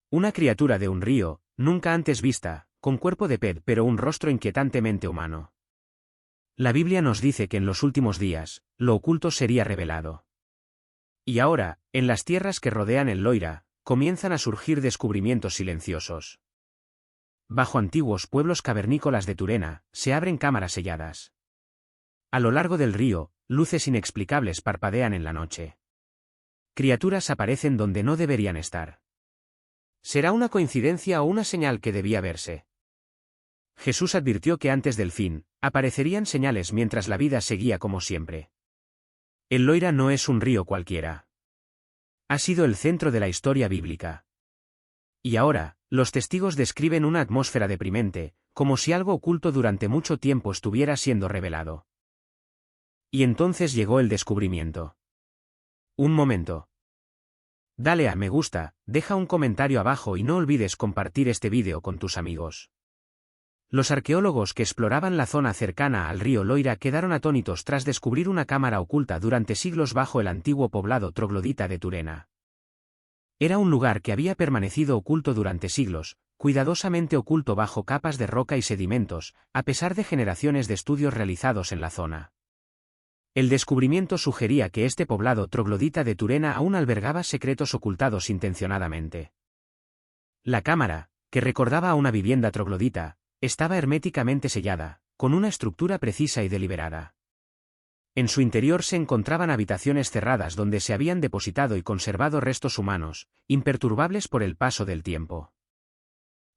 Una criatura de un río, nunca antes vista, con cuerpo de pez pero un rostro inquietantemente humano. La Biblia nos dice que en los últimos días, lo oculto sería revelado. Y ahora, en las tierras que rodean el Loira, comienzan a surgir descubrimientos silenciosos. Bajo antiguos pueblos cavernícolas de Turena, se abren cámaras selladas. A lo largo del río, luces inexplicables parpadean en la noche. Criaturas aparecen donde no deberían estar. ¿Será una coincidencia o una señal que debía verse? Jesús advirtió que antes del fin, aparecerían señales mientras la vida seguía como siempre. El Loira no es un río cualquiera. Ha sido el centro de la historia bíblica. Y ahora, los testigos describen una atmósfera deprimente, como si algo oculto durante mucho tiempo estuviera siendo revelado. Y entonces llegó el descubrimiento. Un momento. Dale a me gusta, deja un comentario abajo y no olvides compartir este vídeo con tus amigos. Los arqueólogos que exploraban la zona cercana al río Loira quedaron atónitos tras descubrir una cámara oculta durante siglos bajo el antiguo poblado troglodita de Turena. Era un lugar que había permanecido oculto durante siglos, cuidadosamente oculto bajo capas de roca y sedimentos, a pesar de generaciones de estudios realizados en la zona. El descubrimiento sugería que este poblado troglodita de Turena aún albergaba secretos ocultados intencionadamente. La cámara, que recordaba a una vivienda troglodita, estaba herméticamente sellada, con una estructura precisa y deliberada. En su interior se encontraban habitaciones cerradas donde se habían depositado y conservado restos humanos, imperturbables por el paso del tiempo.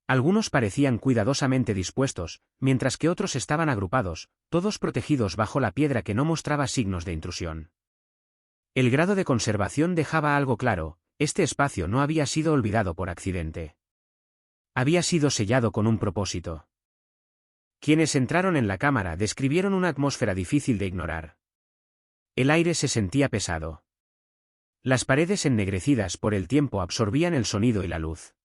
Algunos parecían cuidadosamente dispuestos, mientras que otros estaban agrupados, todos protegidos bajo la piedra que no mostraba signos de intrusión. El grado de conservación dejaba algo claro: este espacio no había sido olvidado por accidente. Había sido sellado con un propósito. Quienes entraron en la cámara describieron una atmósfera difícil de ignorar. El aire se sentía pesado. Las paredes ennegrecidas por el tiempo absorbían el sonido y la luz.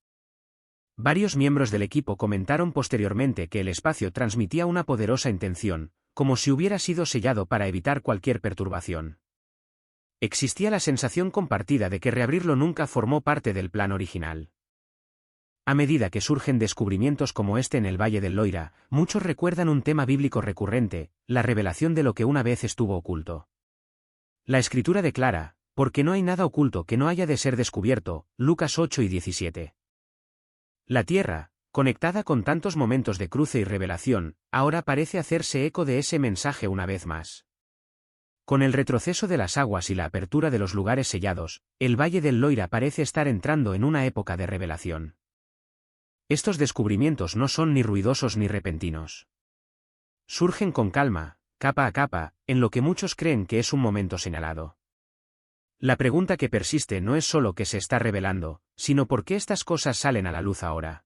Varios miembros del equipo comentaron posteriormente que el espacio transmitía una poderosa intención, como si hubiera sido sellado para evitar cualquier perturbación. Existía la sensación compartida de que reabrirlo nunca formó parte del plan original. A medida que surgen descubrimientos como este en el Valle del Loira, muchos recuerdan un tema bíblico recurrente: la revelación de lo que una vez estuvo oculto. La Escritura declara: porque no hay nada oculto que no haya de ser descubierto, Lucas 8 y 17. La Tierra, conectada con tantos momentos de cruce y revelación, ahora parece hacerse eco de ese mensaje una vez más. Con el retroceso de las aguas y la apertura de los lugares sellados, el Valle del Loira parece estar entrando en una época de revelación. Estos descubrimientos no son ni ruidosos ni repentinos. Surgen con calma, capa a capa, en lo que muchos creen que es un momento señalado. La pregunta que persiste no es solo qué se está revelando, sino por qué estas cosas salen a la luz ahora.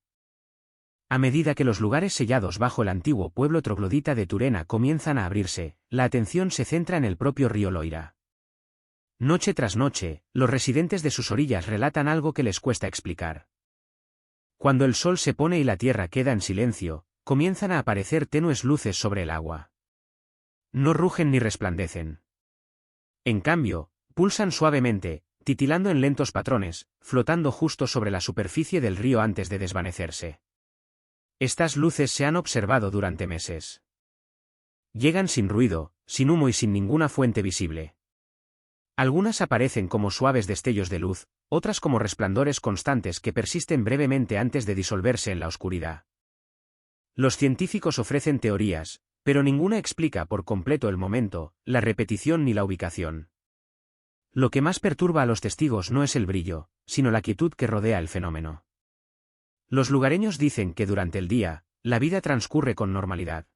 A medida que los lugares sellados bajo el antiguo pueblo troglodita de Turena comienzan a abrirse, la atención se centra en el propio río Loira. Noche tras noche, los residentes de sus orillas relatan algo que les cuesta explicar. Cuando el sol se pone y la tierra queda en silencio, comienzan a aparecer tenues luces sobre el agua. No rugen ni resplandecen. En cambio, pulsan suavemente, titilando en lentos patrones, flotando justo sobre la superficie del río antes de desvanecerse. Estas luces se han observado durante meses. Llegan sin ruido, sin humo y sin ninguna fuente visible. Algunas aparecen como suaves destellos de luz, otras como resplandores constantes que persisten brevemente antes de disolverse en la oscuridad. Los científicos ofrecen teorías, pero ninguna explica por completo el momento, la repetición ni la ubicación. Lo que más perturba a los testigos no es el brillo, sino la quietud que rodea el fenómeno. Los lugareños dicen que durante el día, la vida transcurre con normalidad.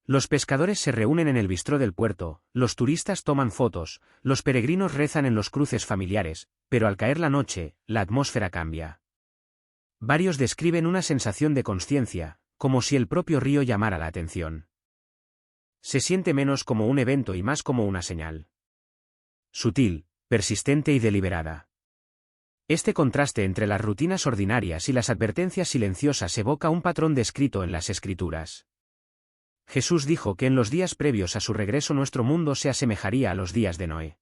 Los pescadores se reúnen en el bistró del puerto, los turistas toman fotos, los peregrinos rezan en los cruces familiares, pero al caer la noche, la atmósfera cambia. Varios describen una sensación de consciencia, como si el propio río llamara la atención. Se siente menos como un evento y más como una señal. Sutil, persistente y deliberada. Este contraste entre las rutinas ordinarias y las advertencias silenciosas evoca un patrón descrito en las Escrituras. Jesús dijo que en los días previos a su regreso nuestro mundo se asemejaría a los días de Noé.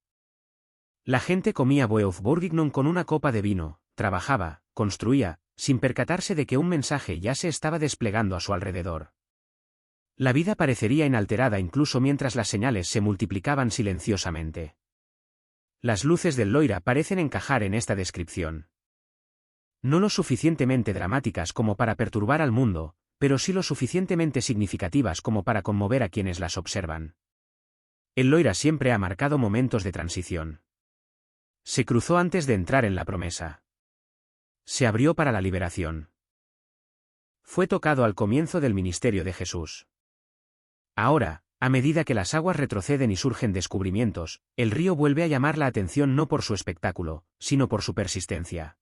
La gente comía boeuf bourguignon con una copa de vino, trabajaba, construía, sin percatarse de que un mensaje ya se estaba desplegando a su alrededor. La vida parecería inalterada incluso mientras las señales se multiplicaban silenciosamente. Las luces del Loira parecen encajar en esta descripción. No lo suficientemente dramáticas como para perturbar al mundo, pero sí lo suficientemente significativas como para conmover a quienes las observan. El Loira siempre ha marcado momentos de transición. Se cruzó antes de entrar en la promesa. Se abrió para la liberación. Fue tocado al comienzo del ministerio de Jesús. Ahora, a medida que las aguas retroceden y surgen descubrimientos, el río vuelve a llamar la atención no por su espectáculo, sino por su persistencia.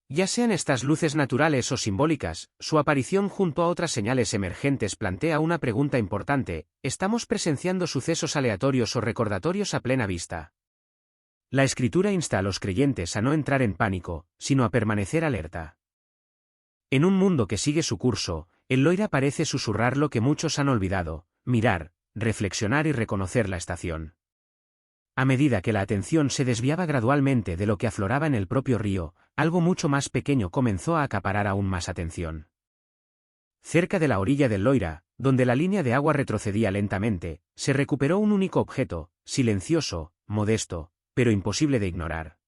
Ya sean estas luces naturales o simbólicas, su aparición junto a otras señales emergentes plantea una pregunta importante: ¿estamos presenciando sucesos aleatorios o recordatorios a plena vista? La Escritura insta a los creyentes a no entrar en pánico, sino a permanecer alerta. En un mundo que sigue su curso, el Loira parece susurrar lo que muchos han olvidado: mirar, reflexionar y reconocer la estación. A medida que la atención se desviaba gradualmente de lo que afloraba en el propio río, algo mucho más pequeño comenzó a acaparar aún más atención. Cerca de la orilla del Loira, donde la línea de agua retrocedía lentamente, se recuperó un único objeto, silencioso, modesto, pero imposible de ignorar.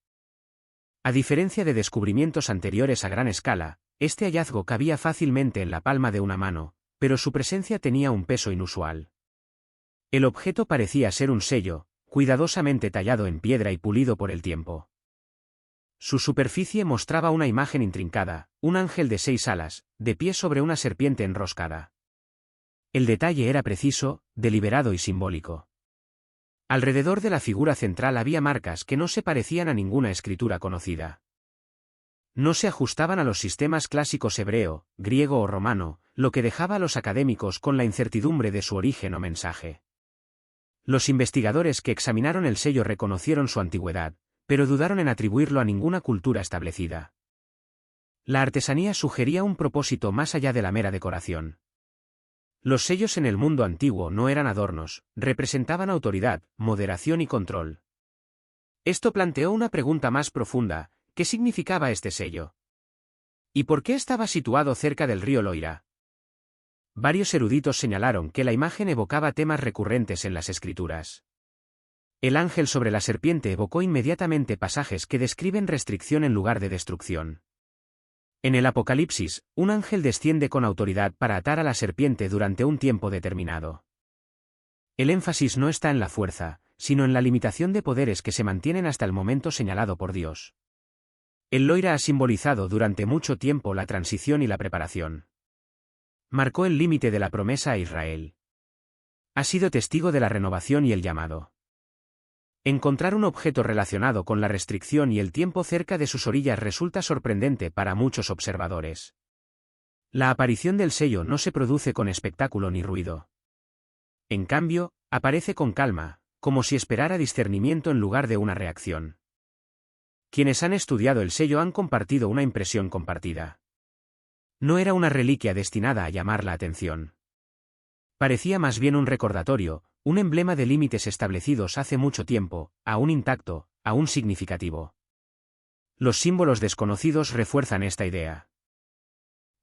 A diferencia de descubrimientos anteriores a gran escala, este hallazgo cabía fácilmente en la palma de una mano, pero su presencia tenía un peso inusual. El objeto parecía ser un sello, cuidadosamente tallado en piedra y pulido por el tiempo. Su superficie mostraba una imagen intrincada: un ángel de 6 alas, de pie sobre una serpiente enroscada. El detalle era preciso, deliberado y simbólico. Alrededor de la figura central había marcas que no se parecían a ninguna escritura conocida. No se ajustaban a los sistemas clásicos hebreo, griego o romano, lo que dejaba a los académicos con la incertidumbre de su origen o mensaje. Los investigadores que examinaron el sello reconocieron su antigüedad, pero dudaron en atribuirlo a ninguna cultura establecida. La artesanía sugería un propósito más allá de la mera decoración. Los sellos en el mundo antiguo no eran adornos, representaban autoridad, moderación y control. Esto planteó una pregunta más profunda: ¿qué significaba este sello? ¿Y por qué estaba situado cerca del río Loira? Varios eruditos señalaron que la imagen evocaba temas recurrentes en las escrituras. El ángel sobre la serpiente evocó inmediatamente pasajes que describen restricción en lugar de destrucción. En el Apocalipsis, un ángel desciende con autoridad para atar a la serpiente durante un tiempo determinado. El énfasis no está en la fuerza, sino en la limitación de poderes que se mantienen hasta el momento señalado por Dios. El Loira ha simbolizado durante mucho tiempo la transición y la preparación. Marcó el límite de la promesa a Israel. Ha sido testigo de la renovación y el llamado. Encontrar un objeto relacionado con la restricción y el tiempo cerca de sus orillas resulta sorprendente para muchos observadores. La aparición del sello no se produce con espectáculo ni ruido. En cambio, aparece con calma, como si esperara discernimiento en lugar de una reacción. Quienes han estudiado el sello han compartido una impresión compartida. No era una reliquia destinada a llamar la atención. Parecía más bien un recordatorio, un emblema de límites establecidos hace mucho tiempo, aún intacto, aún significativo. Los símbolos desconocidos refuerzan esta idea.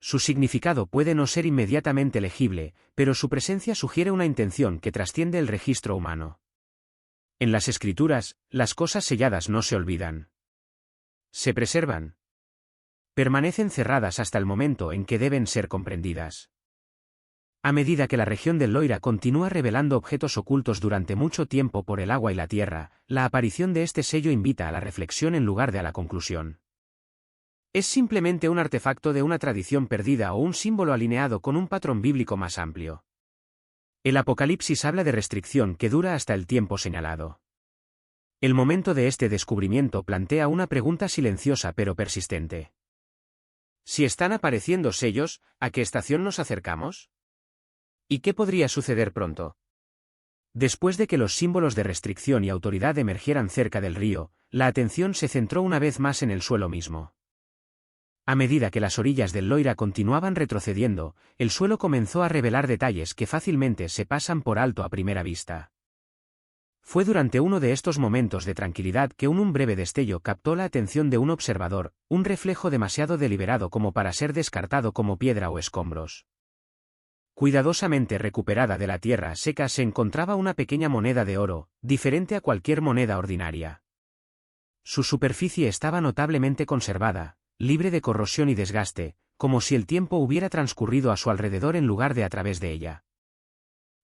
Su significado puede no ser inmediatamente legible, pero su presencia sugiere una intención que trasciende el registro humano. En las Escrituras, las cosas selladas no se olvidan. Se preservan. Permanecen cerradas hasta el momento en que deben ser comprendidas. A medida que la región del Loira continúa revelando objetos ocultos durante mucho tiempo por el agua y la tierra, la aparición de este sello invita a la reflexión en lugar de a la conclusión. ¿Es simplemente un artefacto de una tradición perdida o un símbolo alineado con un patrón bíblico más amplio? El Apocalipsis habla de restricción que dura hasta el tiempo señalado. El momento de este descubrimiento plantea una pregunta silenciosa pero persistente. Si están apareciendo sellos, ¿a qué estación nos acercamos? ¿Y qué podría suceder pronto? Después de que los símbolos de restricción y autoridad emergieran cerca del río, la atención se centró una vez más en el suelo mismo. A medida que las orillas del Loira continuaban retrocediendo, el suelo comenzó a revelar detalles que fácilmente se pasan por alto a primera vista. Fue durante uno de estos momentos de tranquilidad que un breve destello captó la atención de un observador, un reflejo demasiado deliberado como para ser descartado como piedra o escombros. Cuidadosamente recuperada de la tierra seca se encontraba una pequeña moneda de oro, diferente a cualquier moneda ordinaria. Su superficie estaba notablemente conservada, libre de corrosión y desgaste, como si el tiempo hubiera transcurrido a su alrededor en lugar de a través de ella.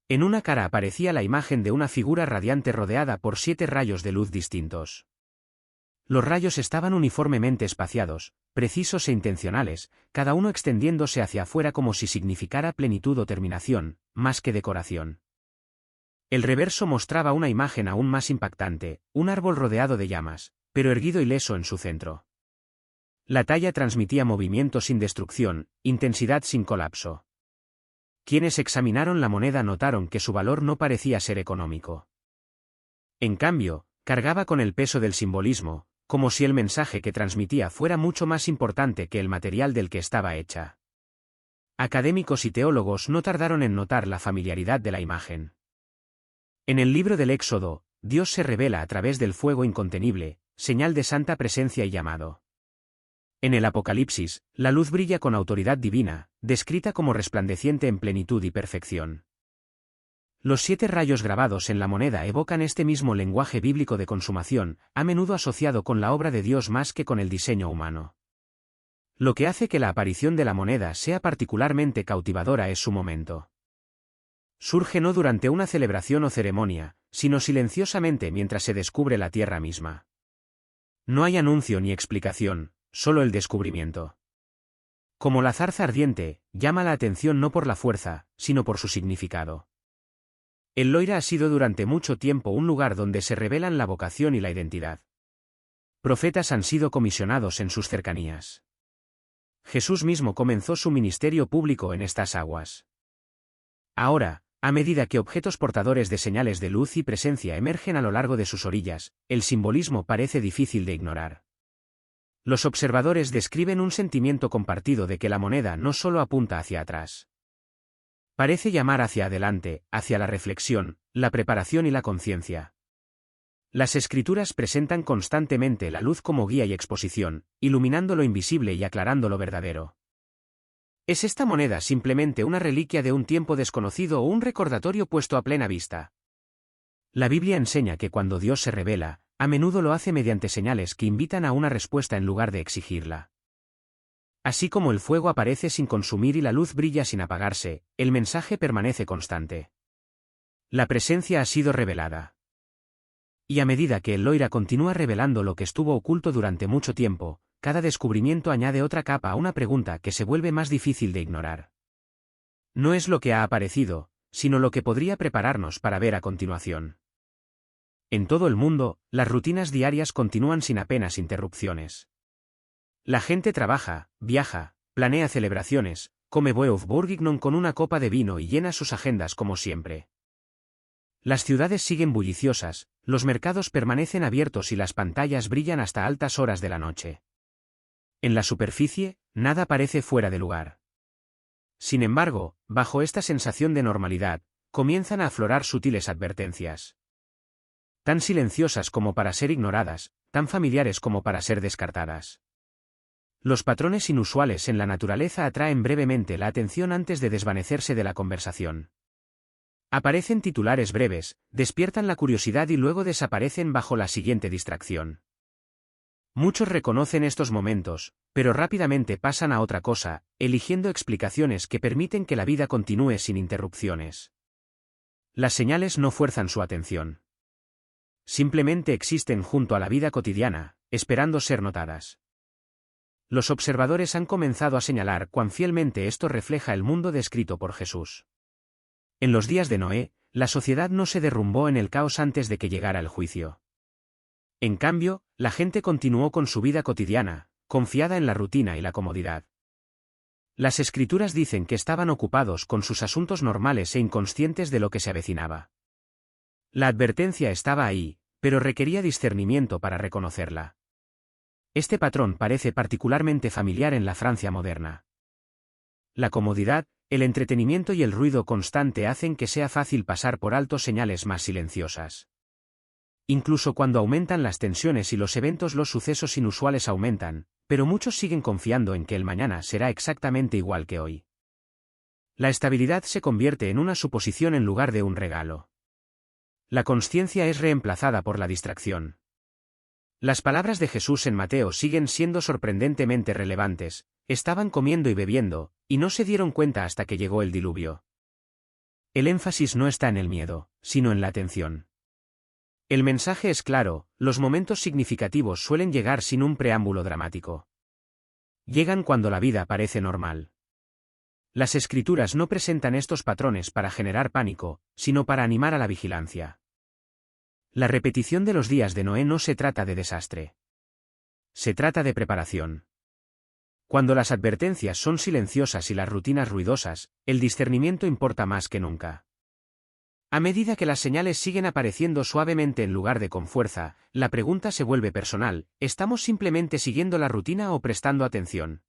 En una cara aparecía la imagen de una figura radiante rodeada por 7 rayos de luz distintos. Los rayos estaban uniformemente espaciados, precisos e intencionales, cada uno extendiéndose hacia afuera como si significara plenitud o terminación, más que decoración. El reverso mostraba una imagen aún más impactante, un árbol rodeado de llamas, pero erguido ileso en su centro. La talla transmitía movimiento sin destrucción, intensidad sin colapso. Quienes examinaron la moneda notaron que su valor no parecía ser económico. En cambio, cargaba con el peso del simbolismo, como si el mensaje que transmitía fuera mucho más importante que el material del que estaba hecha. Académicos y teólogos no tardaron en notar la familiaridad de la imagen. En el libro del Éxodo, Dios se revela a través del fuego incontenible, señal de santa presencia y llamado. En el Apocalipsis, la luz brilla con autoridad divina, descrita como resplandeciente en plenitud y perfección. Los 7 rayos grabados en la moneda evocan este mismo lenguaje bíblico de consumación, a menudo asociado con la obra de Dios más que con el diseño humano. Lo que hace que la aparición de la moneda sea particularmente cautivadora es su momento. Surge no durante una celebración o ceremonia, sino silenciosamente mientras se descubre la tierra misma. No hay anuncio ni explicación, solo el descubrimiento. Como la zarza ardiente, llama la atención no por la fuerza, sino por su significado. El Loira ha sido durante mucho tiempo un lugar donde se revelan la vocación y la identidad. Profetas han sido comisionados en sus cercanías. Jesús mismo comenzó su ministerio público en estas aguas. Ahora, a medida que objetos portadores de señales de luz y presencia emergen a lo largo de sus orillas, el simbolismo parece difícil de ignorar. Los observadores describen un sentimiento compartido de que la moneda no solo apunta hacia atrás. Parece llamar hacia adelante, hacia la reflexión, la preparación y la conciencia. Las escrituras presentan constantemente la luz como guía y exposición, iluminando lo invisible y aclarando lo verdadero. ¿Es esta moneda simplemente una reliquia de un tiempo desconocido o un recordatorio puesto a plena vista? La Biblia enseña que cuando Dios se revela, a menudo lo hace mediante señales que invitan a una respuesta en lugar de exigirla. Así como el fuego aparece sin consumir y la luz brilla sin apagarse, el mensaje permanece constante. La presencia ha sido revelada. Y a medida que el Loira continúa revelando lo que estuvo oculto durante mucho tiempo, cada descubrimiento añade otra capa a una pregunta que se vuelve más difícil de ignorar. No es lo que ha aparecido, sino lo que podría prepararnos para ver a continuación. En todo el mundo, las rutinas diarias continúan sin apenas interrupciones. La gente trabaja, viaja, planea celebraciones, come bourguignon con una copa de vino y llena sus agendas como siempre. Las ciudades siguen bulliciosas, los mercados permanecen abiertos y las pantallas brillan hasta altas horas de la noche. En la superficie, nada parece fuera de lugar. Sin embargo, bajo esta sensación de normalidad, comienzan a aflorar sutiles advertencias. Tan silenciosas como para ser ignoradas, tan familiares como para ser descartadas. Los patrones inusuales en la naturaleza atraen brevemente la atención antes de desvanecerse de la conversación. Aparecen titulares breves, despiertan la curiosidad y luego desaparecen bajo la siguiente distracción. Muchos reconocen estos momentos, pero rápidamente pasan a otra cosa, eligiendo explicaciones que permiten que la vida continúe sin interrupciones. Las señales no fuerzan su atención. Simplemente existen junto a la vida cotidiana, esperando ser notadas. Los observadores han comenzado a señalar cuán fielmente esto refleja el mundo descrito por Jesús. En los días de Noé, la sociedad no se derrumbó en el caos antes de que llegara el juicio. En cambio, la gente continuó con su vida cotidiana, confiada en la rutina y la comodidad. Las escrituras dicen que estaban ocupados con sus asuntos normales e inconscientes de lo que se avecinaba. La advertencia estaba ahí, pero requería discernimiento para reconocerla. Este patrón parece particularmente familiar en la Francia moderna. La comodidad, el entretenimiento y el ruido constante hacen que sea fácil pasar por alto señales más silenciosas. Incluso cuando aumentan las tensiones y los eventos, los sucesos inusuales aumentan, pero muchos siguen confiando en que el mañana será exactamente igual que hoy. La estabilidad se convierte en una suposición en lugar de un regalo. La consciencia es reemplazada por la distracción. Las palabras de Jesús en Mateo siguen siendo sorprendentemente relevantes: estaban comiendo y bebiendo, y no se dieron cuenta hasta que llegó el diluvio. El énfasis no está en el miedo, sino en la atención. El mensaje es claro: los momentos significativos suelen llegar sin un preámbulo dramático. Llegan cuando la vida parece normal. Las Escrituras no presentan estos patrones para generar pánico, sino para animar a la vigilancia. La repetición de los días de Noé no se trata de desastre. Se trata de preparación. Cuando las advertencias son silenciosas y las rutinas ruidosas, el discernimiento importa más que nunca. A medida que las señales siguen apareciendo suavemente en lugar de con fuerza, la pregunta se vuelve personal: ¿estamos simplemente siguiendo la rutina o prestando atención?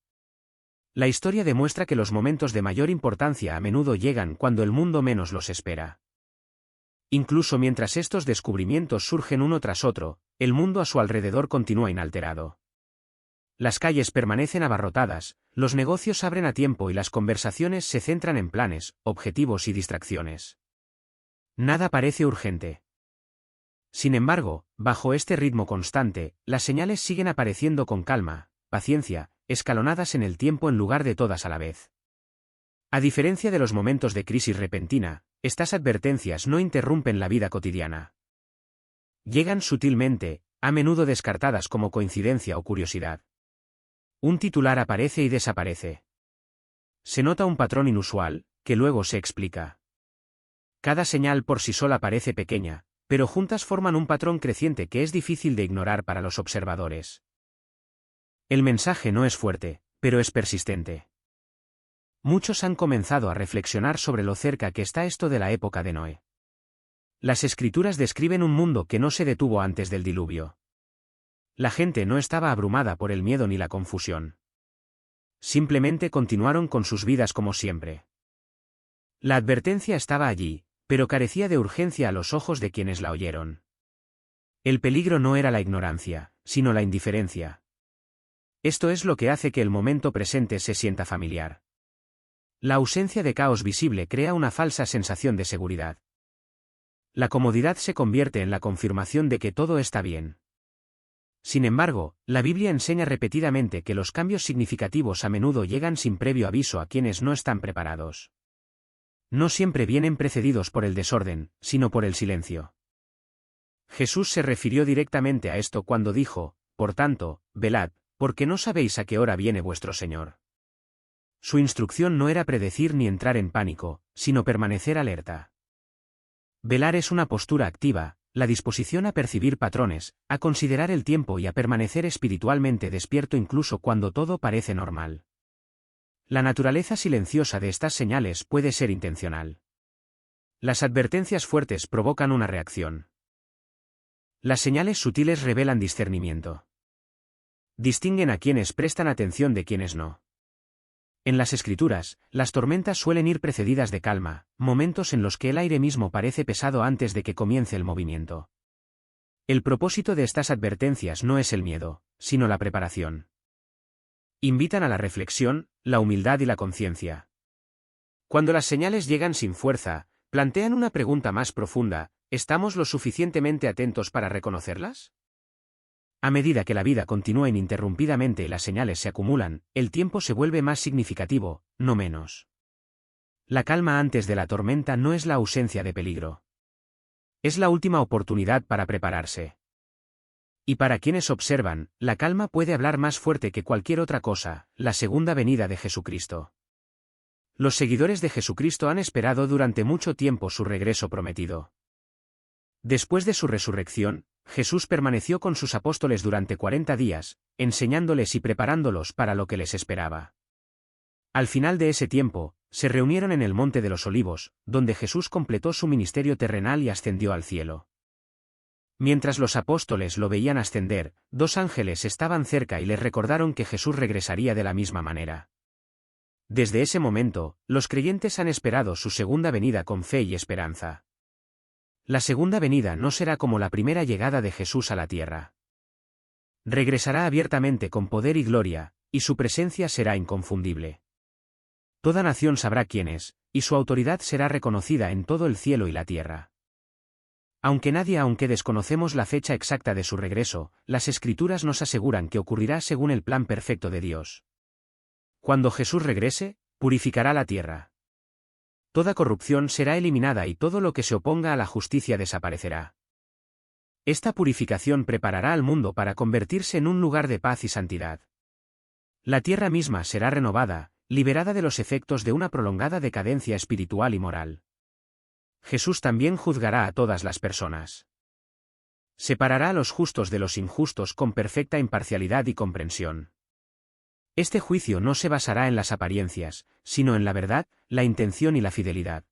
La historia demuestra que los momentos de mayor importancia a menudo llegan cuando el mundo menos los espera. Incluso mientras estos descubrimientos surgen uno tras otro, el mundo a su alrededor continúa inalterado. Las calles permanecen abarrotadas, los negocios abren a tiempo y las conversaciones se centran en planes, objetivos y distracciones. Nada parece urgente. Sin embargo, bajo este ritmo constante, las señales siguen apareciendo con calma, paciencia, escalonadas en el tiempo en lugar de todas a la vez. A diferencia de los momentos de crisis repentina, estas advertencias no interrumpen la vida cotidiana. Llegan sutilmente, a menudo descartadas como coincidencia o curiosidad. Un titular aparece y desaparece. Se nota un patrón inusual, que luego se explica. Cada señal por sí sola parece pequeña, pero juntas forman un patrón creciente que es difícil de ignorar para los observadores. El mensaje no es fuerte, pero es persistente. Muchos han comenzado a reflexionar sobre lo cerca que está esto de la época de Noé. Las Escrituras describen un mundo que no se detuvo antes del diluvio. La gente no estaba abrumada por el miedo ni la confusión. Simplemente continuaron con sus vidas como siempre. La advertencia estaba allí, pero carecía de urgencia a los ojos de quienes la oyeron. El peligro no era la ignorancia, sino la indiferencia. Esto es lo que hace que el momento presente se sienta familiar. La ausencia de caos visible crea una falsa sensación de seguridad. La comodidad se convierte en la confirmación de que todo está bien. Sin embargo, la Biblia enseña repetidamente que los cambios significativos a menudo llegan sin previo aviso a quienes no están preparados. No siempre vienen precedidos por el desorden, sino por el silencio. Jesús se refirió directamente a esto cuando dijo: por tanto, velad, porque no sabéis a qué hora viene vuestro Señor. Su instrucción no era predecir ni entrar en pánico, sino permanecer alerta. Velar es una postura activa, la disposición a percibir patrones, a considerar el tiempo y a permanecer espiritualmente despierto incluso cuando todo parece normal. La naturaleza silenciosa de estas señales puede ser intencional. Las advertencias fuertes provocan una reacción. Las señales sutiles revelan discernimiento. Distinguen a quienes prestan atención de quienes no. En las Escrituras, las tormentas suelen ir precedidas de calma, momentos en los que el aire mismo parece pesado antes de que comience el movimiento. El propósito de estas advertencias no es el miedo, sino la preparación. Invitan a la reflexión, la humildad y la conciencia. Cuando las señales llegan sin fuerza, plantean una pregunta más profunda: ¿estamos lo suficientemente atentos para reconocerlas? A medida que la vida continúa ininterrumpidamente y las señales se acumulan, el tiempo se vuelve más significativo, no menos. La calma antes de la tormenta no es la ausencia de peligro. Es la última oportunidad para prepararse. Y para quienes observan, la calma puede hablar más fuerte que cualquier otra cosa: la segunda venida de Jesucristo. Los seguidores de Jesucristo han esperado durante mucho tiempo su regreso prometido. Después de su resurrección, Jesús permaneció con sus apóstoles durante 40 días, enseñándoles y preparándolos para lo que les esperaba. Al final de ese tiempo, se reunieron en el Monte de los Olivos, donde Jesús completó su ministerio terrenal y ascendió al cielo. Mientras los apóstoles lo veían ascender, 2 ángeles estaban cerca y les recordaron que Jesús regresaría de la misma manera. Desde ese momento, los creyentes han esperado su segunda venida con fe y esperanza. La segunda venida no será como la primera llegada de Jesús a la tierra. Regresará abiertamente con poder y gloria, y su presencia será inconfundible. Toda nación sabrá quién es, y su autoridad será reconocida en todo el cielo y la tierra. Aunque desconocemos la fecha exacta de su regreso, las Escrituras nos aseguran que ocurrirá según el plan perfecto de Dios. Cuando Jesús regrese, purificará la tierra. Toda corrupción será eliminada y todo lo que se oponga a la justicia desaparecerá. Esta purificación preparará al mundo para convertirse en un lugar de paz y santidad. La tierra misma será renovada, liberada de los efectos de una prolongada decadencia espiritual y moral. Jesús también juzgará a todas las personas. Separará a los justos de los injustos con perfecta imparcialidad y comprensión. Este juicio no se basará en las apariencias, sino en la verdad, la intención y la fidelidad.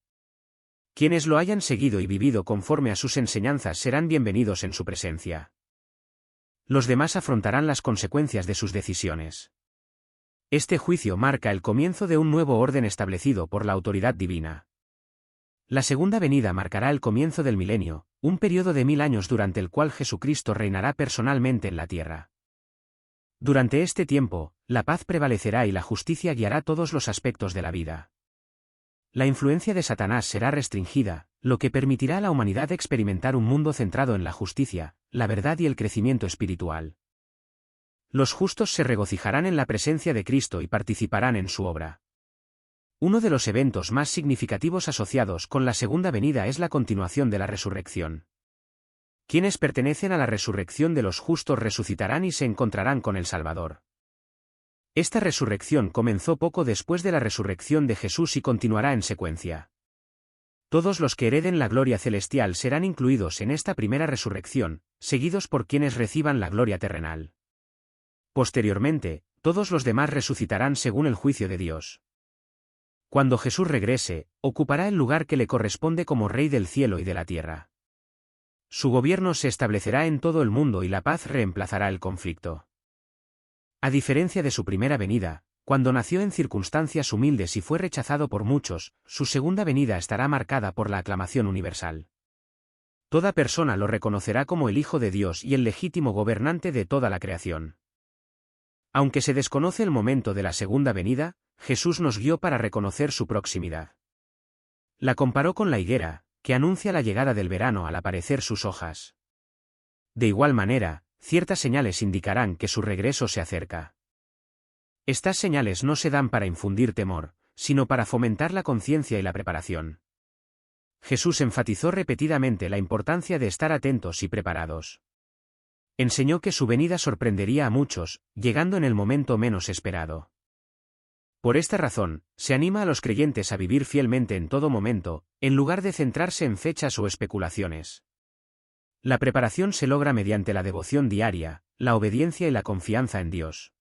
Quienes lo hayan seguido y vivido conforme a sus enseñanzas serán bienvenidos en su presencia. Los demás afrontarán las consecuencias de sus decisiones. Este juicio marca el comienzo de un nuevo orden establecido por la autoridad divina. La segunda venida marcará el comienzo del milenio, un periodo de 1000 años durante el cual Jesucristo reinará personalmente en la tierra. Durante este tiempo, la paz prevalecerá y la justicia guiará todos los aspectos de la vida. La influencia de Satanás será restringida, lo que permitirá a la humanidad experimentar un mundo centrado en la justicia, la verdad y el crecimiento espiritual. Los justos se regocijarán en la presencia de Cristo y participarán en su obra. Uno de los eventos más significativos asociados con la segunda venida es la continuación de la resurrección. Quienes pertenecen a la resurrección de los justos resucitarán y se encontrarán con el Salvador. Esta resurrección comenzó poco después de la resurrección de Jesús y continuará en secuencia. Todos los que hereden la gloria celestial serán incluidos en esta primera resurrección, seguidos por quienes reciban la gloria terrenal. Posteriormente, todos los demás resucitarán según el juicio de Dios. Cuando Jesús regrese, ocupará el lugar que le corresponde como Rey del cielo y de la tierra. Su gobierno se establecerá en todo el mundo y la paz reemplazará el conflicto. A diferencia de su primera venida, cuando nació en circunstancias humildes y fue rechazado por muchos, su segunda venida estará marcada por la aclamación universal. Toda persona lo reconocerá como el Hijo de Dios y el legítimo gobernante de toda la creación. Aunque se desconoce el momento de la segunda venida, Jesús nos guió para reconocer su proximidad. La comparó con la higuera, que anuncia la llegada del verano al aparecer sus hojas. De igual manera, ciertas señales indicarán que su regreso se acerca. Estas señales no se dan para infundir temor, sino para fomentar la conciencia y la preparación. Jesús enfatizó repetidamente la importancia de estar atentos y preparados. Enseñó que su venida sorprendería a muchos, llegando en el momento menos esperado. Por esta razón, se anima a los creyentes a vivir fielmente en todo momento, en lugar de centrarse en fechas o especulaciones. La preparación se logra mediante la devoción diaria, la obediencia y la confianza en Dios.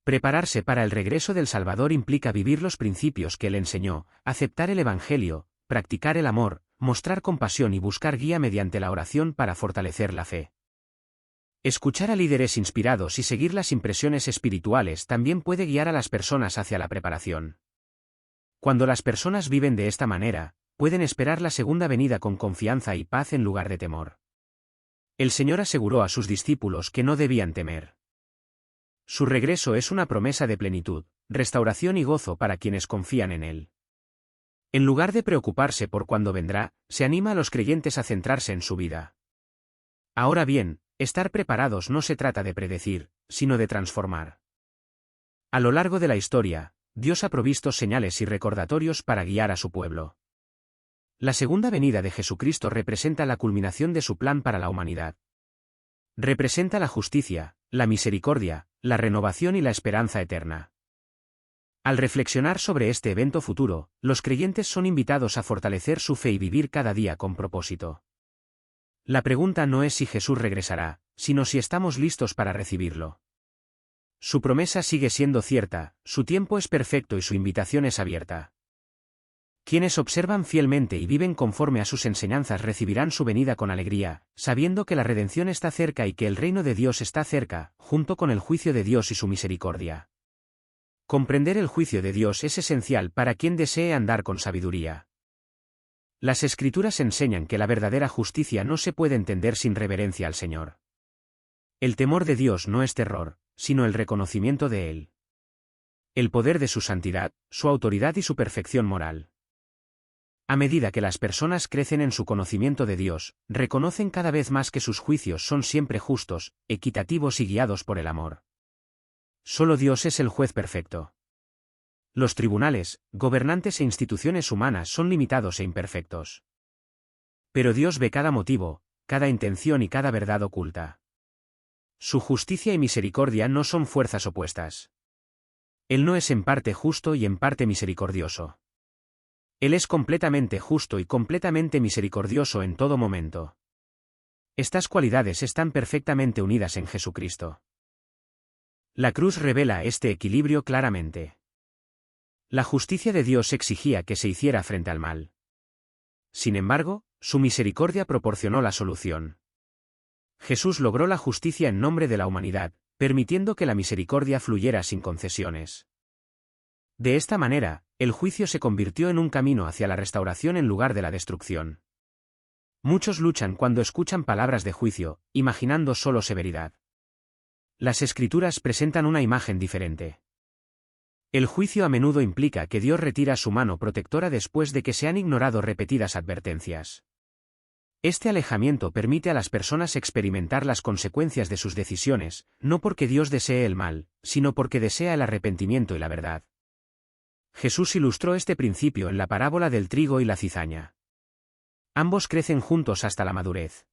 Prepararse para el regreso del Salvador implica vivir los principios que Él enseñó, aceptar el Evangelio, practicar el amor, mostrar compasión y buscar guía mediante la oración para fortalecer la fe. Escuchar a líderes inspirados y seguir las impresiones espirituales también puede guiar a las personas hacia la preparación. Cuando las personas viven de esta manera, pueden esperar la segunda venida con confianza y paz en lugar de temor. El Señor aseguró a sus discípulos que no debían temer. Su regreso es una promesa de plenitud, restauración y gozo para quienes confían en Él. En lugar de preocuparse por cuándo vendrá, se anima a los creyentes a centrarse en su vida. Ahora bien, estar preparados no se trata de predecir, sino de transformar. A lo largo de la historia, Dios ha provisto señales y recordatorios para guiar a su pueblo. La segunda venida de Jesucristo representa la culminación de su plan para la humanidad. Representa la justicia, la misericordia, la renovación y la esperanza eterna. Al reflexionar sobre este evento futuro, los creyentes son invitados a fortalecer su fe y vivir cada día con propósito. La pregunta no es si Jesús regresará, sino si estamos listos para recibirlo. Su promesa sigue siendo cierta, su tiempo es perfecto y su invitación es abierta. Quienes observan fielmente y viven conforme a sus enseñanzas recibirán su venida con alegría, sabiendo que la redención está cerca y que el reino de Dios está cerca, junto con el juicio de Dios y su misericordia. Comprender el juicio de Dios es esencial para quien desee andar con sabiduría. Las Escrituras enseñan que la verdadera justicia no se puede entender sin reverencia al Señor. El temor de Dios no es terror, sino el reconocimiento de Él. El poder de su santidad, su autoridad y su perfección moral. A medida que las personas crecen en su conocimiento de Dios, reconocen cada vez más que sus juicios son siempre justos, equitativos y guiados por el amor. Solo Dios es el juez perfecto. Los tribunales, gobernantes e instituciones humanas son limitados e imperfectos. Pero Dios ve cada motivo, cada intención y cada verdad oculta. Su justicia y misericordia no son fuerzas opuestas. Él no es en parte justo y en parte misericordioso. Él es completamente justo y completamente misericordioso en todo momento. Estas cualidades están perfectamente unidas en Jesucristo. La cruz revela este equilibrio claramente. La justicia de Dios exigía que se hiciera frente al mal. Sin embargo, su misericordia proporcionó la solución. Jesús logró la justicia en nombre de la humanidad, permitiendo que la misericordia fluyera sin concesiones. De esta manera, el juicio se convirtió en un camino hacia la restauración en lugar de la destrucción. Muchos luchan cuando escuchan palabras de juicio, imaginando solo severidad. Las Escrituras presentan una imagen diferente. El juicio a menudo implica que Dios retira su mano protectora después de que se han ignorado repetidas advertencias. Este alejamiento permite a las personas experimentar las consecuencias de sus decisiones, no porque Dios desee el mal, sino porque desea el arrepentimiento y la verdad. Jesús ilustró este principio en la parábola del trigo y la cizaña. Ambos crecen juntos hasta la madurez.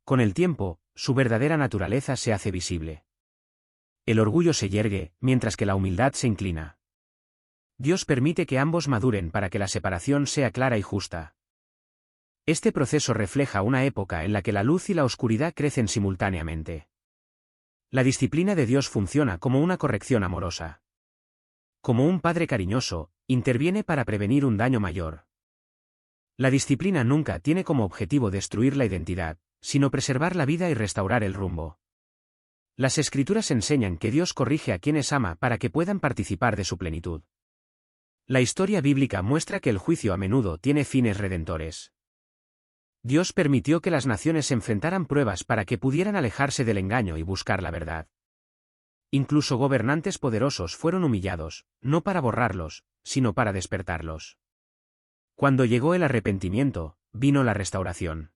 Con el tiempo, su verdadera naturaleza se hace visible. El orgullo se yergue, mientras que la humildad se inclina. Dios permite que ambos maduren para que la separación sea clara y justa. Este proceso refleja una época en la que la luz y la oscuridad crecen simultáneamente. La disciplina de Dios funciona como una corrección amorosa. Como un padre cariñoso, interviene para prevenir un daño mayor. La disciplina nunca tiene como objetivo destruir la identidad, sino preservar la vida y restaurar el rumbo. Las Escrituras enseñan que Dios corrige a quienes ama para que puedan participar de su plenitud. La historia bíblica muestra que el juicio a menudo tiene fines redentores. Dios permitió que las naciones enfrentaran pruebas para que pudieran alejarse del engaño y buscar la verdad. Incluso gobernantes poderosos fueron humillados, no para borrarlos, sino para despertarlos. Cuando llegó el arrepentimiento, vino la restauración.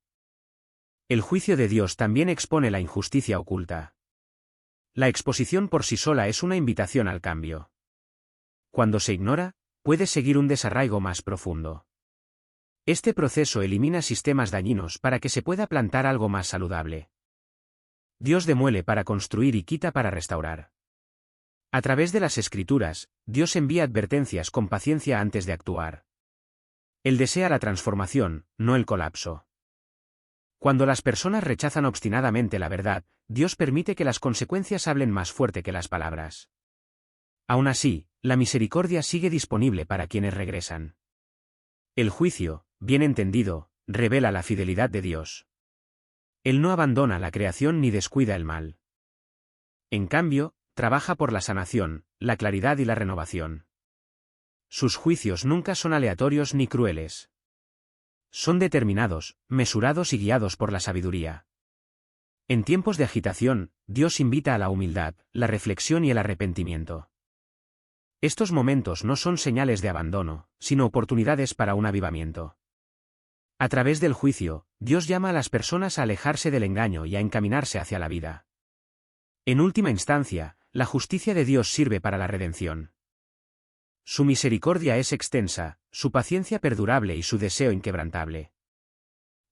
El juicio de Dios también expone la injusticia oculta. La exposición por sí sola es una invitación al cambio. Cuando se ignora, puede seguir un desarraigo más profundo. Este proceso elimina sistemas dañinos para que se pueda plantar algo más saludable. Dios demuele para construir y quita para restaurar. A través de las Escrituras, Dios envía advertencias con paciencia antes de actuar. Él desea la transformación, no el colapso. Cuando las personas rechazan obstinadamente la verdad, Dios permite que las consecuencias hablen más fuerte que las palabras. Aún así, la misericordia sigue disponible para quienes regresan. El juicio, bien entendido, revela la fidelidad de Dios. Él no abandona la creación ni descuida el mal. En cambio, trabaja por la sanación, la claridad y la renovación. Sus juicios nunca son aleatorios ni crueles. Son determinados, mesurados y guiados por la sabiduría. En tiempos de agitación, Dios invita a la humildad, la reflexión y el arrepentimiento. Estos momentos no son señales de abandono, sino oportunidades para un avivamiento. A través del juicio, Dios llama a las personas a alejarse del engaño y a encaminarse hacia la vida. En última instancia, la justicia de Dios sirve para la redención. Su misericordia es extensa, su paciencia perdurable y su deseo inquebrantable.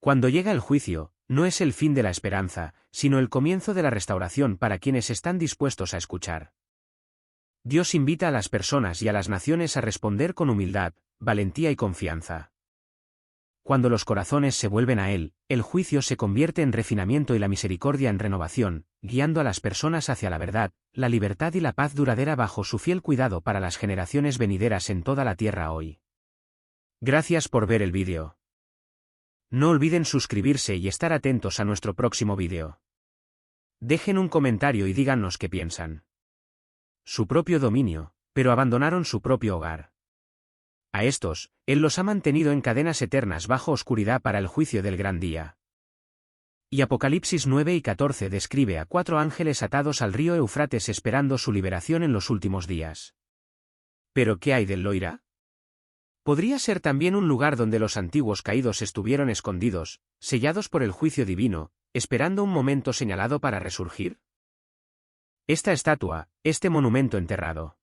Cuando llega el juicio, no es el fin de la esperanza, sino el comienzo de la restauración para quienes están dispuestos a escuchar. Dios invita a las personas y a las naciones a responder con humildad, valentía y confianza. Cuando los corazones se vuelven a Él, el juicio se convierte en refinamiento y la misericordia en renovación, guiando a las personas hacia la verdad, la libertad y la paz duradera bajo su fiel cuidado para las generaciones venideras en toda la tierra hoy. Gracias por ver el vídeo. No olviden suscribirse y estar atentos a nuestro próximo vídeo. Dejen un comentario y díganos qué piensan. Su propio dominio, pero abandonaron su propio hogar. A estos, Él los ha mantenido en cadenas eternas bajo oscuridad para el juicio del gran día. Y Apocalipsis 9 y 14 describe a 4 ángeles atados al río Eufrates esperando su liberación en los últimos días. ¿Pero qué hay del Loira? Podría ser también un lugar donde los antiguos caídos estuvieron escondidos, sellados por el juicio divino, esperando un momento señalado para resurgir. Esta estatua, este monumento enterrado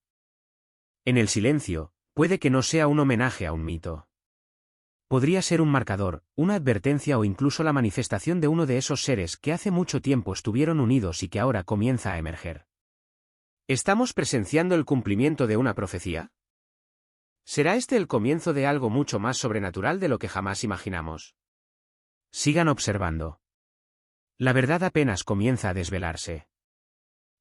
en el silencio, puede que no sea un homenaje a un mito. Podría ser un marcador, una advertencia o incluso la manifestación de uno de esos seres que hace mucho tiempo estuvieron unidos y que ahora comienza a emerger. ¿Estamos presenciando el cumplimiento de una profecía? ¿Será este el comienzo de algo mucho más sobrenatural de lo que jamás imaginamos? Sigan observando. La verdad apenas comienza a desvelarse.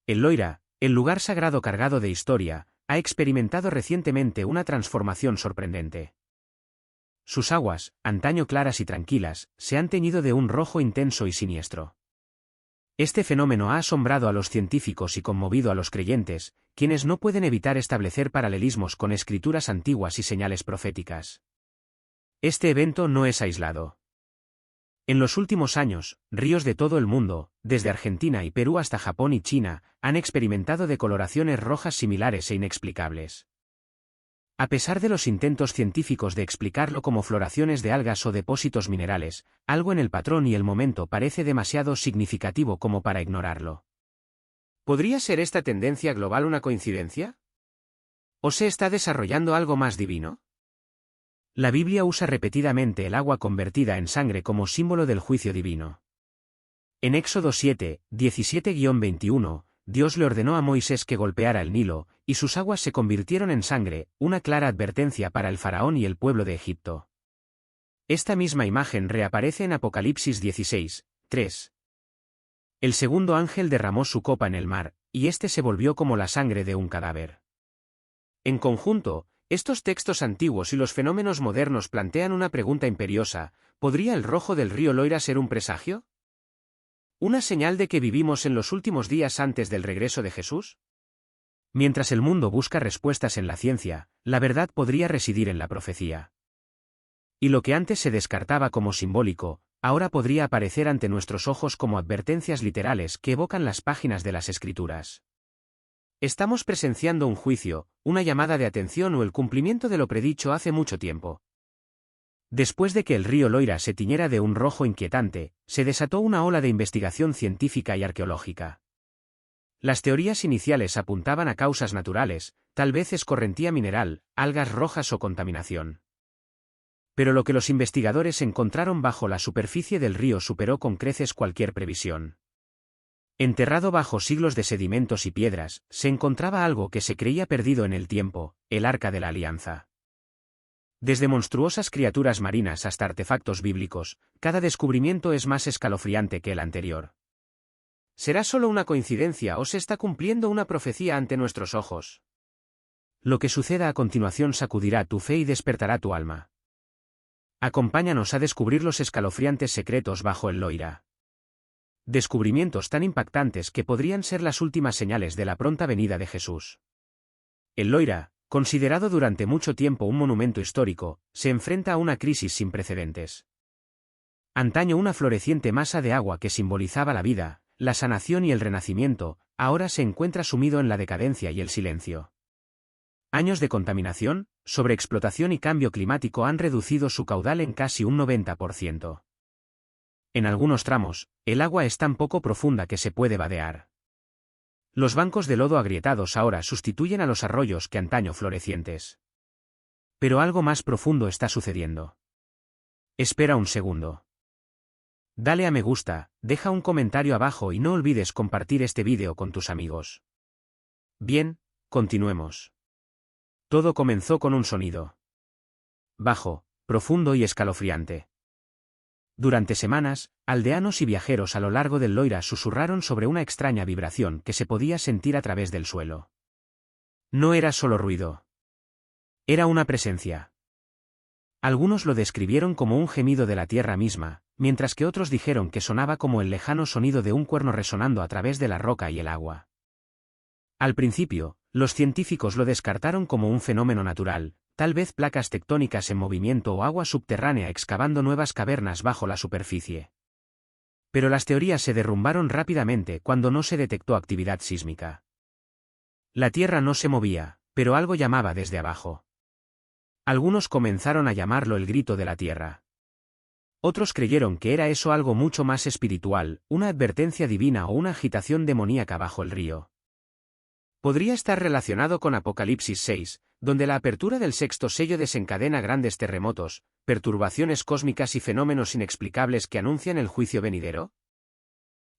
El Loira, el lugar sagrado cargado de historia, ha experimentado recientemente una transformación sorprendente. Sus aguas, antaño claras y tranquilas, se han teñido de un rojo intenso y siniestro. Este fenómeno ha asombrado a los científicos y conmovido a los creyentes, quienes no pueden evitar establecer paralelismos con escrituras antiguas y señales proféticas. Este evento no es aislado. En los últimos años, ríos de todo el mundo, desde Argentina y Perú hasta Japón y China, han experimentado decoloraciones rojas similares e inexplicables. A pesar de los intentos científicos de explicarlo como floraciones de algas o depósitos minerales, algo en el patrón y el momento parece demasiado significativo como para ignorarlo. ¿Podría ser esta tendencia global una coincidencia? ¿O se está desarrollando algo más divino? La Biblia usa repetidamente el agua convertida en sangre como símbolo del juicio divino. En Éxodo 7, 17-21, Dios le ordenó a Moisés que golpeara el Nilo, y sus aguas se convirtieron en sangre, una clara advertencia para el faraón y el pueblo de Egipto. Esta misma imagen reaparece en Apocalipsis 16, 3. El segundo ángel derramó su copa en el mar, y éste se volvió como la sangre de un cadáver. En conjunto, estos textos antiguos y los fenómenos modernos plantean una pregunta imperiosa: ¿podría el rojo del río Loira ser un presagio? ¿Una señal de que vivimos en los últimos días antes del regreso de Jesús? Mientras el mundo busca respuestas en la ciencia, la verdad podría residir en la profecía. Y lo que antes se descartaba como simbólico, ahora podría aparecer ante nuestros ojos como advertencias literales que evocan las páginas de las Escrituras. Estamos presenciando un juicio, una llamada de atención o el cumplimiento de lo predicho hace mucho tiempo. Después de que el río Loira se tiñera de un rojo inquietante, se desató una ola de investigación científica y arqueológica. Las teorías iniciales apuntaban a causas naturales, tal vez escorrentía mineral, algas rojas o contaminación. Pero lo que los investigadores encontraron bajo la superficie del río superó con creces cualquier previsión. Enterrado bajo siglos de sedimentos y piedras, se encontraba algo que se creía perdido en el tiempo: el Arca de la Alianza. Desde monstruosas criaturas marinas hasta artefactos bíblicos, cada descubrimiento es más escalofriante que el anterior. ¿Será solo una coincidencia o se está cumpliendo una profecía ante nuestros ojos? Lo que suceda a continuación sacudirá tu fe y despertará tu alma. Acompáñanos a descubrir los escalofriantes secretos bajo el Loira. Descubrimientos tan impactantes que podrían ser las últimas señales de la pronta venida de Jesús. El Loira, considerado durante mucho tiempo un monumento histórico, se enfrenta a una crisis sin precedentes. Antaño una floreciente masa de agua que simbolizaba la vida, la sanación y el renacimiento, ahora se encuentra sumido en la decadencia y el silencio. Años de contaminación, sobreexplotación y cambio climático han reducido su caudal en casi un 90%. En algunos tramos, el agua es tan poco profunda que se puede vadear. Los bancos de lodo agrietados ahora sustituyen a los arroyos que antaño florecientes. Pero algo más profundo está sucediendo. Espera un segundo. Dale a me gusta, deja un comentario abajo y no olvides compartir este vídeo con tus amigos. Bien, continuemos. Todo comenzó con un sonido bajo, profundo y escalofriante. Durante semanas, aldeanos y viajeros a lo largo del Loira susurraron sobre una extraña vibración que se podía sentir a través del suelo. No era solo ruido. Era una presencia. Algunos lo describieron como un gemido de la tierra misma, mientras que otros dijeron que sonaba como el lejano sonido de un cuerno resonando a través de la roca y el agua. Al principio, Los científicos lo descartaron como un fenómeno natural, tal vez placas tectónicas en movimiento o agua subterránea excavando nuevas cavernas bajo la superficie. Pero las teorías se derrumbaron rápidamente cuando no se detectó actividad sísmica. La Tierra no se movía, pero algo llamaba desde abajo. Algunos comenzaron a llamarlo el grito de la Tierra. Otros creyeron que era eso algo mucho más espiritual, una advertencia divina o una agitación demoníaca bajo el río. Podría estar relacionado con Apocalipsis 6, donde la apertura del sexto sello desencadena grandes terremotos, perturbaciones cósmicas y fenómenos inexplicables que anuncian el juicio venidero.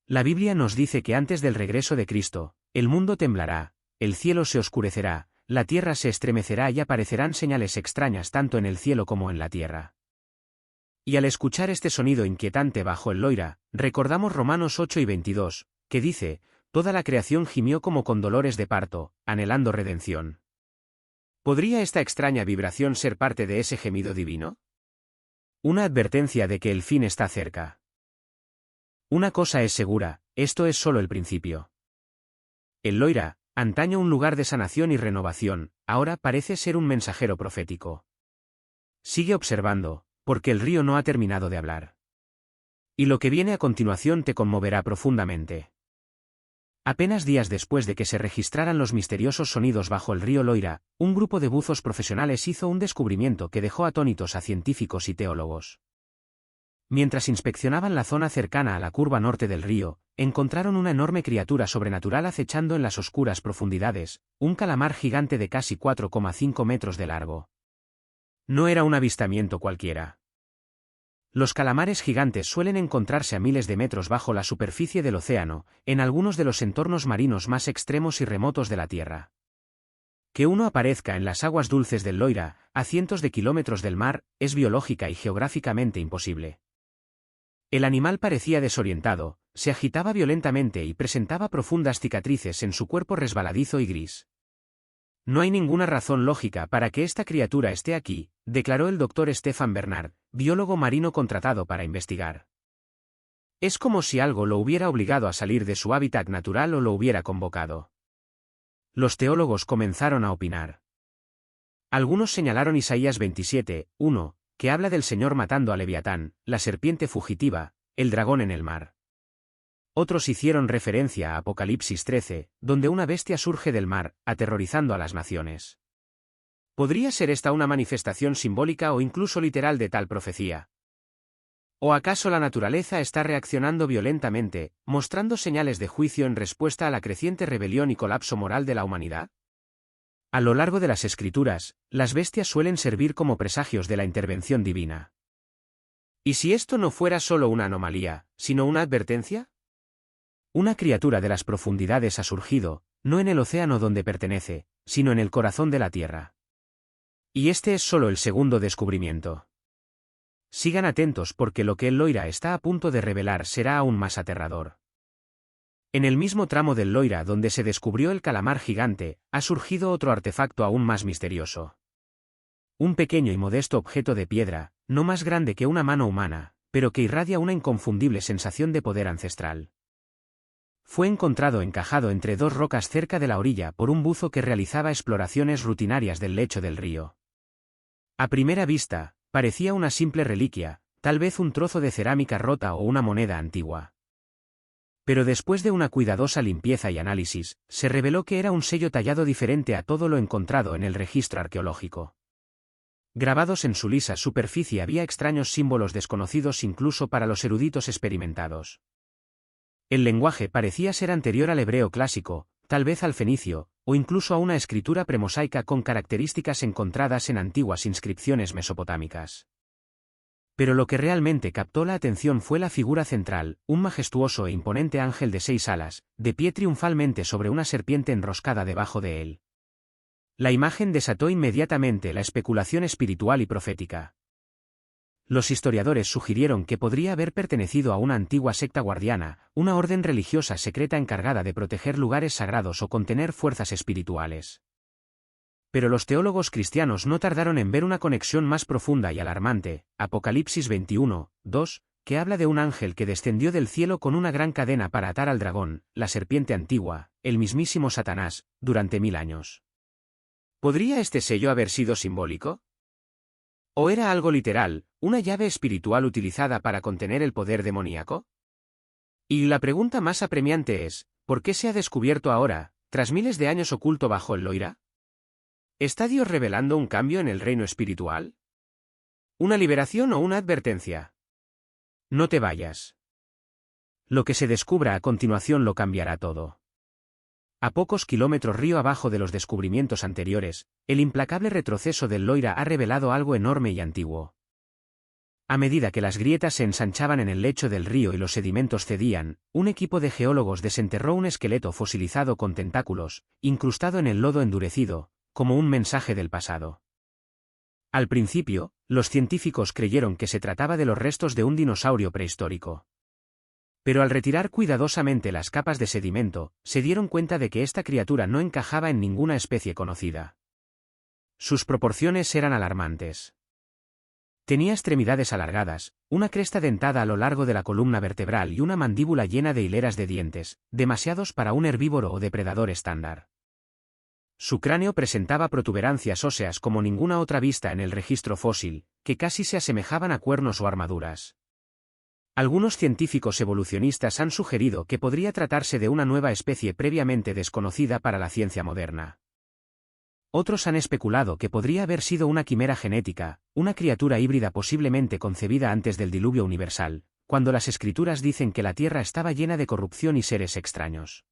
La Biblia nos dice que antes del regreso de Cristo, el mundo temblará, el cielo se oscurecerá, la tierra se estremecerá y aparecerán señales extrañas tanto en el cielo como en la tierra. Y al escuchar este sonido inquietante bajo el Loira, recordamos Romanos 8 y 22, que dice: toda la creación gimió como con dolores de parto, anhelando redención. ¿Podría esta extraña vibración ser parte de ese gemido divino? Una advertencia de que el fin está cerca. Una cosa es segura, esto es solo el principio. El Loira, antaño un lugar de sanación y renovación, ahora parece ser un mensajero profético. Sigue observando, porque el río no ha terminado de hablar. Y lo que viene a continuación te conmoverá profundamente. Apenas días después de que se registraran los misteriosos sonidos bajo el río Loira, un grupo de buzos profesionales hizo un descubrimiento que dejó atónitos a científicos y teólogos. Mientras inspeccionaban la zona cercana a la curva norte del río, encontraron una enorme criatura sobrenatural acechando en las oscuras profundidades, un calamar gigante de casi 4,5 metros de largo. No era un avistamiento cualquiera. Los calamares gigantes suelen encontrarse a miles de metros bajo la superficie del océano, en algunos de los entornos marinos más extremos y remotos de la Tierra. Que uno aparezca en las aguas dulces del Loira, a cientos de kilómetros del mar, es biológica y geográficamente imposible. El animal parecía desorientado, se agitaba violentamente y presentaba profundas cicatrices en su cuerpo resbaladizo y gris. No hay ninguna razón lógica para que esta criatura esté aquí, declaró el Dr. Stefan Bernard, biólogo marino contratado para investigar. Es como si algo lo hubiera obligado a salir de su hábitat natural o lo hubiera convocado. Los teólogos comenzaron a opinar. Algunos señalaron Isaías 27, 1, que habla del Señor matando a Leviatán, la serpiente fugitiva, el dragón en el mar. Otros hicieron referencia a Apocalipsis 13, donde una bestia surge del mar, aterrorizando a las naciones. ¿Podría ser esta una manifestación simbólica o incluso literal de tal profecía? ¿O acaso la naturaleza está reaccionando violentamente, mostrando señales de juicio en respuesta a la creciente rebelión y colapso moral de la humanidad? A lo largo de las Escrituras, las bestias suelen servir como presagios de la intervención divina. ¿Y si esto no fuera solo una anomalía, sino una advertencia? Una criatura de las profundidades ha surgido, no en el océano donde pertenece, sino en el corazón de la Tierra. Y este es solo el segundo descubrimiento. Sigan atentos porque lo que el Loira está a punto de revelar será aún más aterrador. En el mismo tramo del Loira donde se descubrió el calamar gigante, ha surgido otro artefacto aún más misterioso. Un pequeño y modesto objeto de piedra, no más grande que una mano humana, pero que irradia una inconfundible sensación de poder ancestral. Fue encontrado encajado entre dos rocas cerca de la orilla por un buzo que realizaba exploraciones rutinarias del lecho del río. A primera vista, parecía una simple reliquia, tal vez un trozo de cerámica rota o una moneda antigua. Pero después de una cuidadosa limpieza y análisis, se reveló que era un sello tallado diferente a todo lo encontrado en el registro arqueológico. Grabados en su lisa superficie había extraños símbolos desconocidos incluso para los eruditos experimentados. El lenguaje parecía ser anterior al hebreo clásico, tal vez al fenicio, o incluso a una escritura premosaica con características encontradas en antiguas inscripciones mesopotámicas. Pero lo que realmente captó la atención fue la figura central, un majestuoso e imponente ángel de 6 alas, de pie triunfalmente sobre una serpiente enroscada debajo de él. La imagen desató inmediatamente la especulación espiritual y profética. Los historiadores sugirieron que podría haber pertenecido a una antigua secta guardiana, una orden religiosa secreta encargada de proteger lugares sagrados o contener fuerzas espirituales. Pero los teólogos cristianos no tardaron en ver una conexión más profunda y alarmante, Apocalipsis 21, 2, que habla de un ángel que descendió del cielo con una gran cadena para atar al dragón, la serpiente antigua, el mismísimo Satanás, durante 1000 años. ¿Podría este sello haber sido simbólico? ¿O era algo literal, una llave espiritual utilizada para contener el poder demoníaco? Y la pregunta más apremiante es, ¿por qué se ha descubierto ahora, tras miles de años oculto bajo el Loira? ¿Está Dios revelando un cambio en el reino espiritual? ¿Una liberación o una advertencia? No te vayas. Lo que se descubra a continuación lo cambiará todo. A pocos kilómetros río abajo de los descubrimientos anteriores, el implacable retroceso del Loira ha revelado algo enorme y antiguo. A medida que las grietas se ensanchaban en el lecho del río y los sedimentos cedían, un equipo de geólogos desenterró un esqueleto fosilizado con tentáculos, incrustado en el lodo endurecido, como un mensaje del pasado. Al principio, los científicos creyeron que se trataba de los restos de un dinosaurio prehistórico. Pero al retirar cuidadosamente las capas de sedimento, se dieron cuenta de que esta criatura no encajaba en ninguna especie conocida. Sus proporciones eran alarmantes. Tenía extremidades alargadas, una cresta dentada a lo largo de la columna vertebral y una mandíbula llena de hileras de dientes, demasiados para un herbívoro o depredador estándar. Su cráneo presentaba protuberancias óseas como ninguna otra vista en el registro fósil, que casi se asemejaban a cuernos o armaduras. Algunos científicos evolucionistas han sugerido que podría tratarse de una nueva especie previamente desconocida para la ciencia moderna. Otros han especulado que podría haber sido una quimera genética, una criatura híbrida posiblemente concebida antes del diluvio universal, cuando las escrituras dicen que la Tierra estaba llena de corrupción y seres extraños.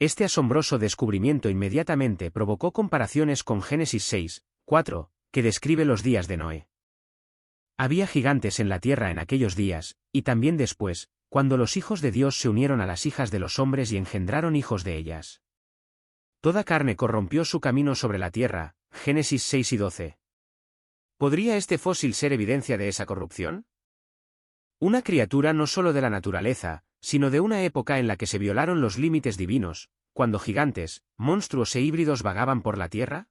Este asombroso descubrimiento inmediatamente provocó comparaciones con Génesis 6:4, que describe los días de Noé. Había gigantes en la tierra en aquellos días, y también después, cuando los hijos de Dios se unieron a las hijas de los hombres y engendraron hijos de ellas. Toda carne corrompió su camino sobre la tierra, Génesis 6 y 12. ¿Podría este fósil ser evidencia de esa corrupción? Una criatura no solo de la naturaleza, sino de una época en la que se violaron los límites divinos, cuando gigantes, monstruos e híbridos vagaban por la tierra?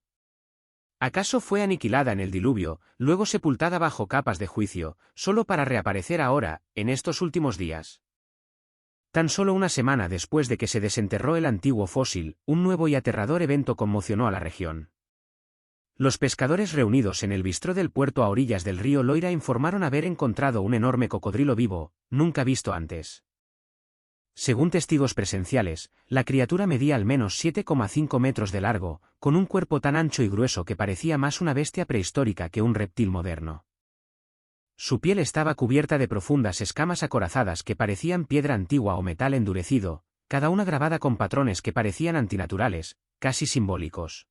¿Acaso fue aniquilada en el diluvio, luego sepultada bajo capas de juicio, solo para reaparecer ahora, en estos últimos días? Tan solo una semana después de que se desenterró el antiguo fósil, un nuevo y aterrador evento conmocionó a la región. Los pescadores reunidos en el bistró del puerto a orillas del río Loira informaron haber encontrado un enorme cocodrilo vivo, nunca visto antes. Según testigos presenciales, la criatura medía al menos 7,5 metros de largo, con un cuerpo tan ancho y grueso que parecía más una bestia prehistórica que un reptil moderno. Su piel estaba cubierta de profundas escamas acorazadas que parecían piedra antigua o metal endurecido, cada una grabada con patrones que parecían antinaturales, casi simbólicos.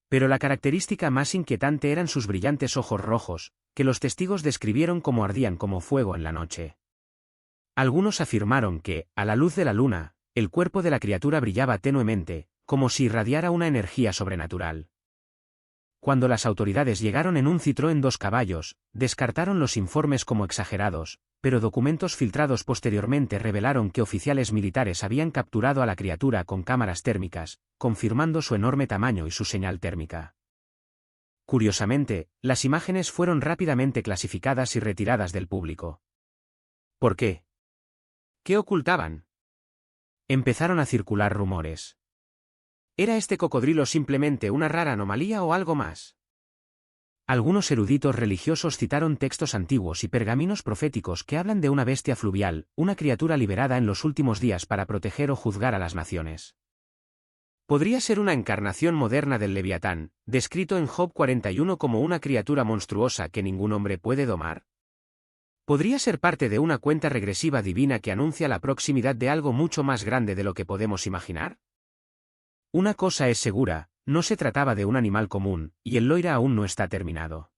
Pero la característica más inquietante eran sus brillantes ojos rojos, que los testigos describieron como ardían como fuego en la noche. Algunos afirmaron que, a la luz de la luna, el cuerpo de la criatura brillaba tenuemente, como si irradiara una energía sobrenatural. Cuando las autoridades llegaron en un Citroën 2 caballos, descartaron los informes como exagerados, pero documentos filtrados posteriormente revelaron que oficiales militares habían capturado a la criatura con cámaras térmicas, confirmando su enorme tamaño y su señal térmica. Curiosamente, las imágenes fueron rápidamente clasificadas y retiradas del público. ¿Por qué? ¿Qué ocultaban? Empezaron a circular rumores. ¿Era este cocodrilo simplemente una rara anomalía o algo más? Algunos eruditos religiosos citaron textos antiguos y pergaminos proféticos que hablan de una bestia fluvial, una criatura liberada en los últimos días para proteger o juzgar a las naciones. ¿Podría ser una encarnación moderna del Leviatán, descrito en Job 41 como una criatura monstruosa que ningún hombre puede domar? ¿Podría ser parte de una cuenta regresiva divina que anuncia la proximidad de algo mucho más grande de lo que podemos imaginar? Una cosa es segura, no se trataba de un animal común, y el Loira aún no está terminado.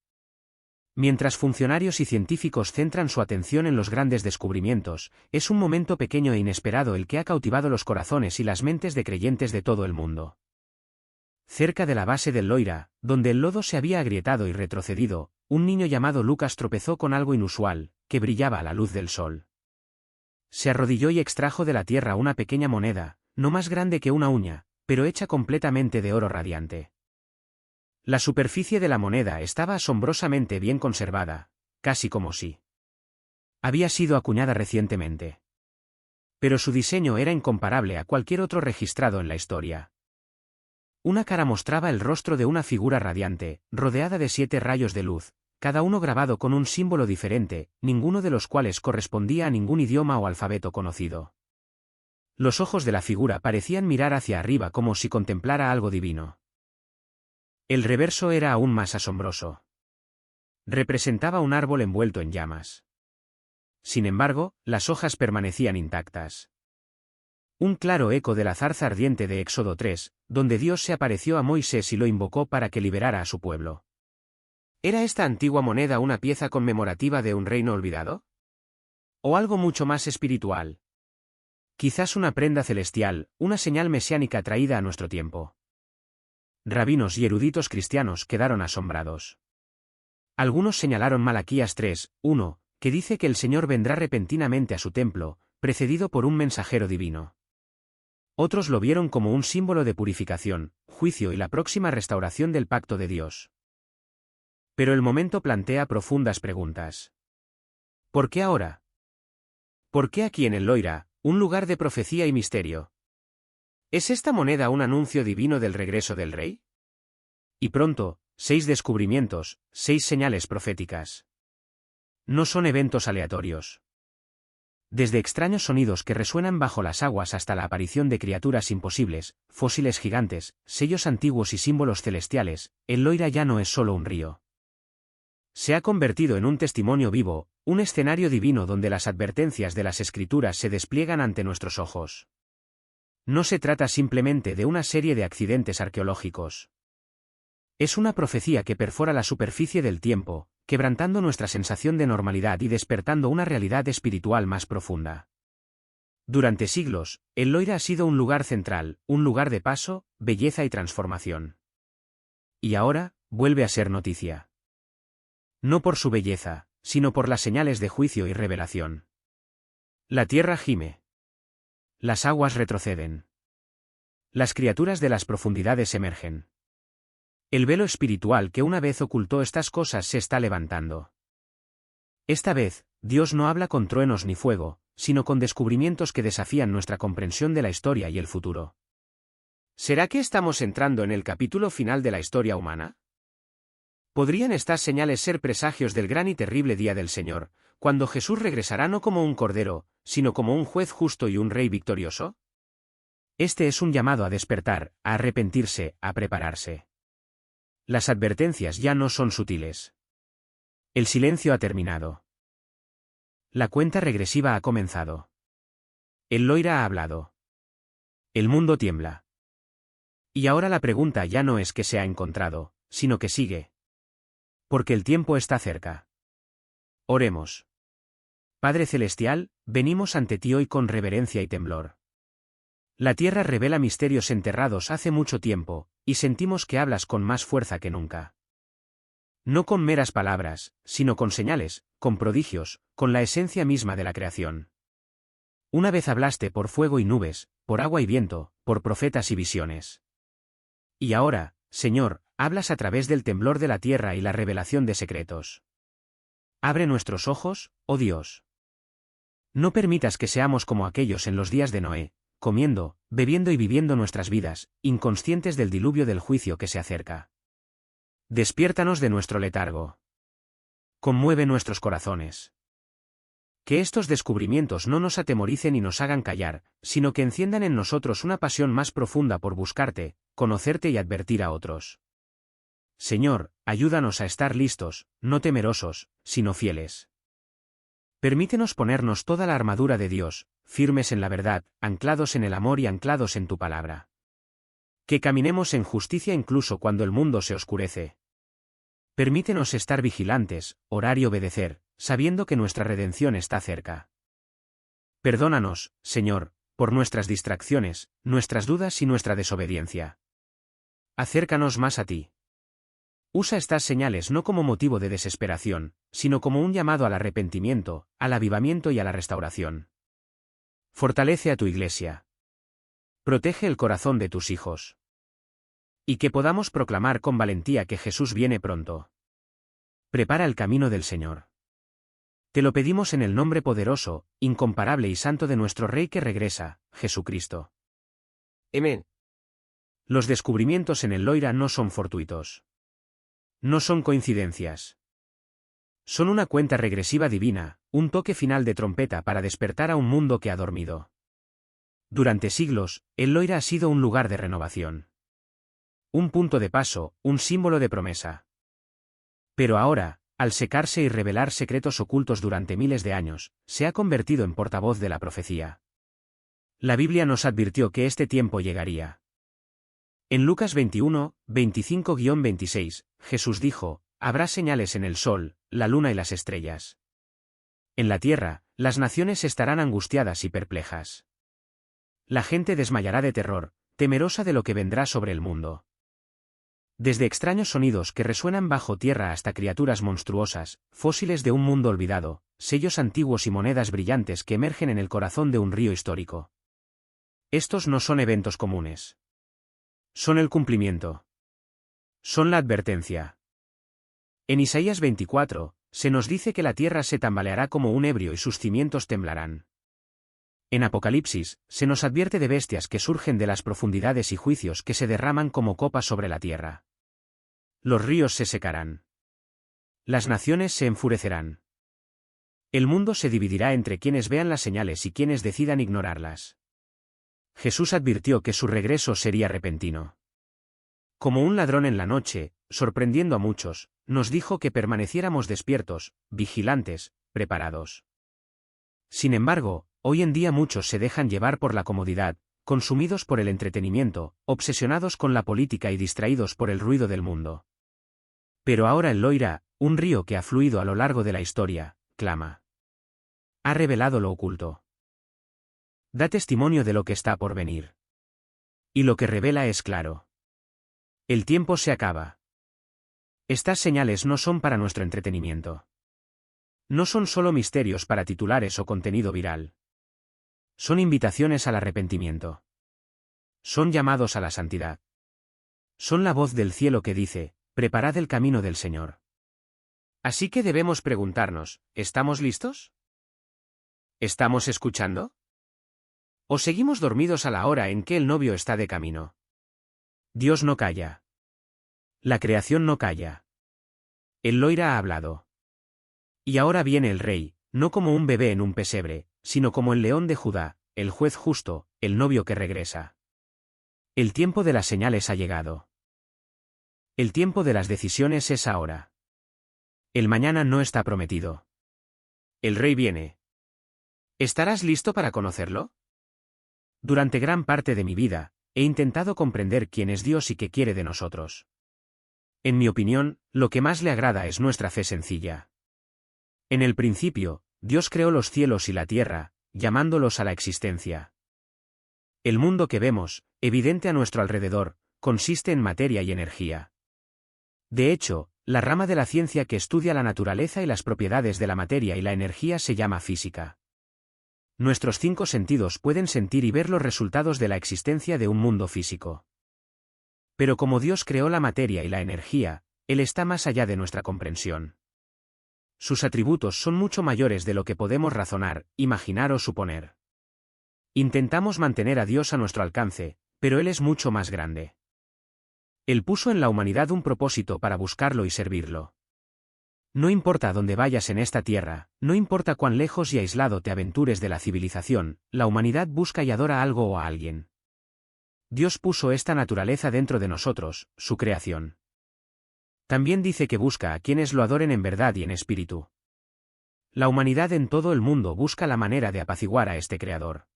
Mientras funcionarios y científicos centran su atención en los grandes descubrimientos, es un momento pequeño e inesperado el que ha cautivado los corazones y las mentes de creyentes de todo el mundo. Cerca de la base del Loira, donde el lodo se había agrietado y retrocedido, un niño llamado Lucas tropezó con algo inusual, que brillaba a la luz del sol. Se arrodilló y extrajo de la tierra una pequeña moneda, no más grande que una uña, pero hecha completamente de oro radiante. La superficie de la moneda estaba asombrosamente bien conservada, casi como si había sido acuñada recientemente. Pero su diseño era incomparable a cualquier otro registrado en la historia. Una cara mostraba el rostro de una figura radiante, rodeada de 7 rayos de luz, cada uno grabado con un símbolo diferente, ninguno de los cuales correspondía a ningún idioma o alfabeto conocido. Los ojos de la figura parecían mirar hacia arriba como si contemplara algo divino. El reverso era aún más asombroso. Representaba un árbol envuelto en llamas. Sin embargo, las hojas permanecían intactas. Un claro eco de la zarza ardiente de Éxodo 3, donde Dios se apareció a Moisés y lo invocó para que liberara a su pueblo. ¿Era esta antigua moneda una pieza conmemorativa de un reino olvidado? ¿O algo mucho más espiritual? Quizás una prenda celestial, una señal mesiánica traída a nuestro tiempo. Rabinos y eruditos cristianos quedaron asombrados. Algunos señalaron Malaquías 3:1, que dice que el Señor vendrá repentinamente a su templo, precedido por un mensajero divino. Otros lo vieron como un símbolo de purificación, juicio y la próxima restauración del pacto de Dios. Pero el momento plantea profundas preguntas. ¿Por qué ahora? ¿Por qué aquí en el Loira, un lugar de profecía y misterio? ¿Es esta moneda un anuncio divino del regreso del rey? Y pronto, 6 descubrimientos, 6 señales proféticas. No son eventos aleatorios. Desde extraños sonidos que resuenan bajo las aguas hasta la aparición de criaturas imposibles, fósiles gigantes, sellos antiguos y símbolos celestiales, el Loira ya no es solo un río. Se ha convertido en un testimonio vivo, un escenario divino donde las advertencias de las Escrituras se despliegan ante nuestros ojos. No se trata simplemente de una serie de accidentes arqueológicos. Es una profecía que perfora la superficie del tiempo, quebrantando nuestra sensación de normalidad y despertando una realidad espiritual más profunda. Durante siglos, el Loira ha sido un lugar central, un lugar de paso, belleza y transformación. Y ahora, vuelve a ser noticia. No por su belleza, sino por las señales de juicio y revelación. La tierra gime. Las aguas retroceden. Las criaturas de las profundidades emergen. El velo espiritual que una vez ocultó estas cosas se está levantando. Esta vez, Dios no habla con truenos ni fuego, sino con descubrimientos que desafían nuestra comprensión de la historia y el futuro. ¿Será que estamos entrando en el capítulo final de la historia humana? ¿Podrían estas señales ser presagios del gran y terrible día del Señor, cuando Jesús regresará no como un cordero, sino como un juez justo y un rey victorioso? Este es un llamado a despertar, a arrepentirse, a prepararse. Las advertencias ya no son sutiles. El silencio ha terminado. La cuenta regresiva ha comenzado. El Loira ha hablado. El mundo tiembla. Y ahora la pregunta ya no es qué se ha encontrado, sino que sigue. Porque el tiempo está cerca. Oremos. Padre Celestial, venimos ante ti hoy con reverencia y temblor. La tierra revela misterios enterrados hace mucho tiempo, y sentimos que hablas con más fuerza que nunca. No con meras palabras, sino con señales, con prodigios, con la esencia misma de la creación. Una vez hablaste por fuego y nubes, por agua y viento, por profetas y visiones. Y ahora, Señor, hablas a través del temblor de la tierra y la revelación de secretos. Abre nuestros ojos, oh Dios. No permitas que seamos como aquellos en los días de Noé, comiendo, bebiendo y viviendo nuestras vidas, inconscientes del diluvio del juicio que se acerca. Despiértanos de nuestro letargo. Conmueve nuestros corazones. Que estos descubrimientos no nos atemoricen y nos hagan callar, sino que enciendan en nosotros una pasión más profunda por buscarte, conocerte y advertir a otros. Señor, ayúdanos a estar listos, no temerosos, sino fieles. Permítenos ponernos toda la armadura de Dios, firmes en la verdad, anclados en el amor y anclados en tu palabra. Que caminemos en justicia incluso cuando el mundo se oscurece. Permítenos estar vigilantes, orar y obedecer, sabiendo que nuestra redención está cerca. Perdónanos, Señor, por nuestras distracciones, nuestras dudas y nuestra desobediencia. Acércanos más a ti. Usa estas señales no como motivo de desesperación, sino como un llamado al arrepentimiento, al avivamiento y a la restauración. Fortalece a tu Iglesia. Protege el corazón de tus hijos. Y que podamos proclamar con valentía que Jesús viene pronto. Prepara el camino del Señor. Te lo pedimos en el nombre poderoso, incomparable y santo de nuestro Rey que regresa, Jesucristo. Amén. Los descubrimientos en el Loira no son fortuitos. No son coincidencias. Son una cuenta regresiva divina, un toque final de trompeta para despertar a un mundo que ha dormido. Durante siglos, el Loira ha sido un lugar de renovación. Un punto de paso, un símbolo de promesa. Pero ahora, al secarse y revelar secretos ocultos durante miles de años, se ha convertido en portavoz de la profecía. La Biblia nos advirtió que este tiempo llegaría. En Lucas 21, 25-26, Jesús dijo: habrá señales en el sol, la luna y las estrellas. En la tierra, las naciones estarán angustiadas y perplejas. La gente desmayará de terror, temerosa de lo que vendrá sobre el mundo. Desde extraños sonidos que resuenan bajo tierra hasta criaturas monstruosas, fósiles de un mundo olvidado, sellos antiguos y monedas brillantes que emergen en el corazón de un río histórico. Estos no son eventos comunes. Son el cumplimiento. Son la advertencia. En Isaías 24, se nos dice que la tierra se tambaleará como un ebrio y sus cimientos temblarán. En Apocalipsis, se nos advierte de bestias que surgen de las profundidades y juicios que se derraman como copas sobre la tierra. Los ríos se secarán. Las naciones se enfurecerán. El mundo se dividirá entre quienes vean las señales y quienes decidan ignorarlas. Jesús advirtió que su regreso sería repentino. Como un ladrón en la noche, sorprendiendo a muchos, nos dijo que permaneciéramos despiertos, vigilantes, preparados. Sin embargo, hoy en día muchos se dejan llevar por la comodidad, consumidos por el entretenimiento, obsesionados con la política y distraídos por el ruido del mundo. Pero ahora el Loira, un río que ha fluido a lo largo de la historia, clama. Ha revelado lo oculto. Da testimonio de lo que está por venir. Y lo que revela es claro. El tiempo se acaba. Estas señales no son para nuestro entretenimiento. No son solo misterios para titulares o contenido viral. Son invitaciones al arrepentimiento. Son llamados a la santidad. Son la voz del cielo que dice: preparad el camino del Señor. Así que debemos preguntarnos, ¿estamos listos? ¿Estamos escuchando? ¿O seguimos dormidos a la hora en que el novio está de camino? Dios no calla. La creación no calla. El Loira ha hablado. Y ahora viene el Rey, no como un bebé en un pesebre, sino como el león de Judá, el juez justo, el novio que regresa. El tiempo de las señales ha llegado. El tiempo de las decisiones es ahora. El mañana no está prometido. El Rey viene. ¿Estarás listo para conocerlo? Durante gran parte de mi vida, he intentado comprender quién es Dios y qué quiere de nosotros. En mi opinión, lo que más le agrada es nuestra fe sencilla. En el principio, Dios creó los cielos y la tierra, llamándolos a la existencia. El mundo que vemos, evidente a nuestro alrededor, consiste en materia y energía. De hecho, la rama de la ciencia que estudia la naturaleza y las propiedades de la materia y la energía se llama física. Nuestros 5 sentidos pueden sentir y ver los resultados de la existencia de un mundo físico. Pero como Dios creó la materia y la energía, Él está más allá de nuestra comprensión. Sus atributos son mucho mayores de lo que podemos razonar, imaginar o suponer. Intentamos mantener a Dios a nuestro alcance, pero Él es mucho más grande. Él puso en la humanidad un propósito para buscarlo y servirlo. No importa dónde vayas en esta tierra, no importa cuán lejos y aislado te aventures de la civilización, la humanidad busca y adora algo o a alguien. Dios puso esta naturaleza dentro de nosotros, su creación. También dice que busca a quienes lo adoren en verdad y en espíritu. La humanidad en todo el mundo busca la manera de apaciguar a este Creador.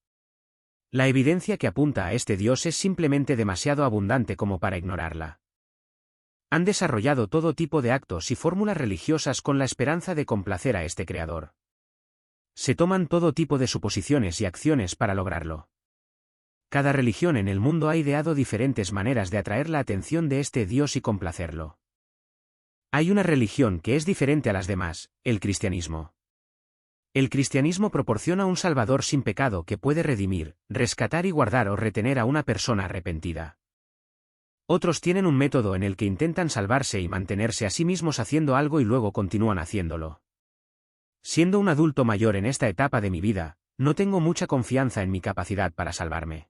La evidencia que apunta a este Dios es simplemente demasiado abundante como para ignorarla. Han desarrollado todo tipo de actos y fórmulas religiosas con la esperanza de complacer a este Creador. Se toman todo tipo de suposiciones y acciones para lograrlo. Cada religión en el mundo ha ideado diferentes maneras de atraer la atención de este Dios y complacerlo. Hay una religión que es diferente a las demás, el cristianismo. El cristianismo proporciona un Salvador sin pecado que puede redimir, rescatar y guardar o retener a una persona arrepentida. Otros tienen un método en el que intentan salvarse y mantenerse a sí mismos haciendo algo y luego continúan haciéndolo. Siendo un adulto mayor en esta etapa de mi vida, no tengo mucha confianza en mi capacidad para salvarme.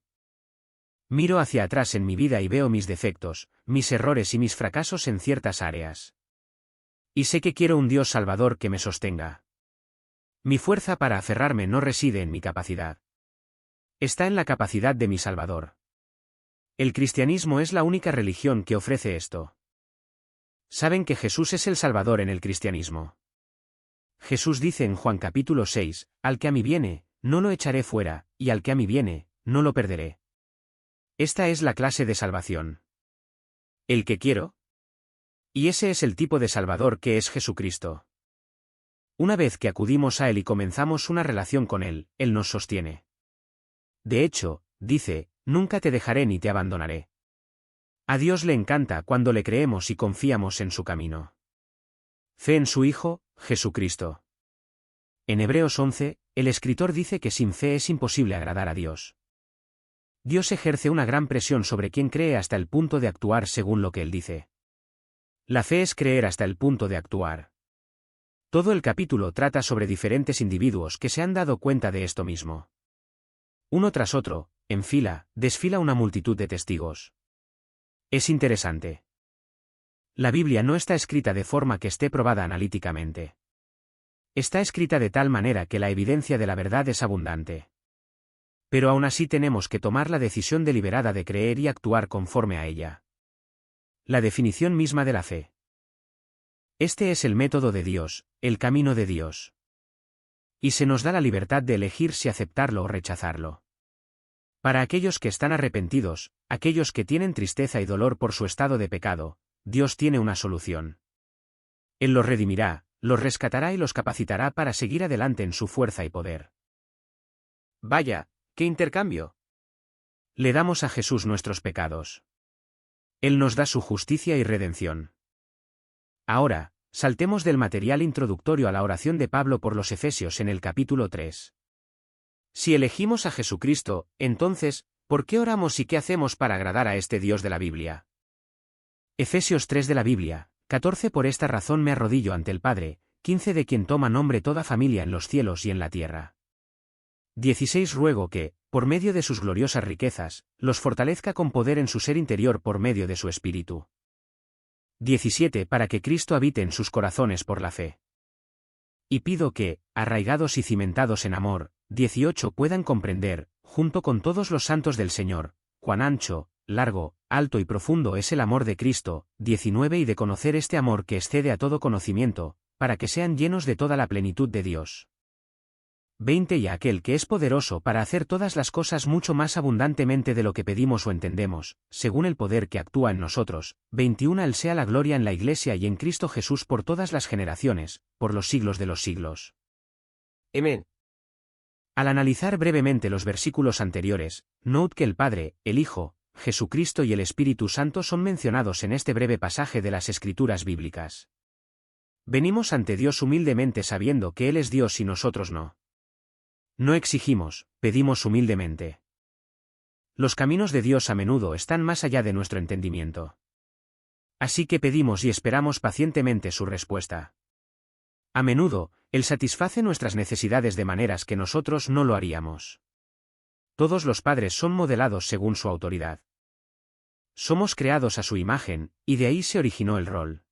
Miro hacia atrás en mi vida y veo mis defectos, mis errores y mis fracasos en ciertas áreas. Y sé que quiero un Dios salvador que me sostenga. Mi fuerza para aferrarme no reside en mi capacidad. Está en la capacidad de mi Salvador. El cristianismo es la única religión que ofrece esto. Saben que Jesús es el Salvador en el cristianismo. Jesús dice en Juan capítulo 6, al que a mí viene, no lo echaré fuera, y al que a mí viene, no lo perderé. Esta es la clase de salvación. ¿El que quiero? Y ese es el tipo de Salvador que es Jesucristo. Una vez que acudimos a Él y comenzamos una relación con Él, Él nos sostiene. De hecho, dice, nunca te dejaré ni te abandonaré. A Dios le encanta cuando le creemos y confiamos en su camino. Fe en su Hijo, Jesucristo. En Hebreos 11, el escritor dice que sin fe es imposible agradar a Dios. Dios ejerce una gran presión sobre quien cree hasta el punto de actuar según lo que Él dice. La fe es creer hasta el punto de actuar. Todo el capítulo trata sobre diferentes individuos que se han dado cuenta de esto mismo. Uno tras otro, en fila, desfila una multitud de testigos. Es interesante. La Biblia no está escrita de forma que esté probada analíticamente. Está escrita de tal manera que la evidencia de la verdad es abundante. Pero aún así tenemos que tomar la decisión deliberada de creer y actuar conforme a ella. La definición misma de la fe. Este es el método de Dios, el camino de Dios. Y se nos da la libertad de elegir si aceptarlo o rechazarlo. Para aquellos que están arrepentidos, aquellos que tienen tristeza y dolor por su estado de pecado, Dios tiene una solución. Él los redimirá, los rescatará y los capacitará para seguir adelante en su fuerza y poder. Vaya, ¡qué intercambio! Le damos a Jesús nuestros pecados. Él nos da su justicia y redención. Ahora, saltemos del material introductorio a la oración de Pablo por los Efesios en el capítulo 3. Si elegimos a Jesucristo, entonces, ¿por qué oramos y qué hacemos para agradar a este Dios de la Biblia? Efesios 3 de la Biblia, 14 Por esta razón me arrodillo ante el Padre, 15 de quien toma nombre toda familia en los cielos y en la tierra. 16 Ruego que, por medio de sus gloriosas riquezas, los fortalezca con poder en su ser interior por medio de su Espíritu. 17 Para que Cristo habite en sus corazones por la fe. Y pido que, arraigados y cimentados en amor, 18 puedan comprender, junto con todos los santos del Señor, cuán ancho, largo, alto y profundo es el amor de Cristo, 19 y de conocer este amor que excede a todo conocimiento, para que sean llenos de toda la plenitud de Dios. 20 Y a aquel que es poderoso para hacer todas las cosas mucho más abundantemente de lo que pedimos o entendemos, según el poder que actúa en nosotros, 21 Él sea la gloria en la Iglesia y en Cristo Jesús por todas las generaciones, por los siglos de los siglos. Amén. Al analizar brevemente los versículos anteriores, note que el Padre, el Hijo, Jesucristo y el Espíritu Santo son mencionados en este breve pasaje de las Escrituras bíblicas. Venimos ante Dios humildemente sabiendo que Él es Dios y nosotros no. No exigimos, pedimos humildemente. Los caminos de Dios a menudo están más allá de nuestro entendimiento. Así que pedimos y esperamos pacientemente su respuesta. A menudo, Él satisface nuestras necesidades de maneras que nosotros no lo haríamos. Todos los padres son modelados según su autoridad. Somos creados a su imagen, y de ahí se originó el rol.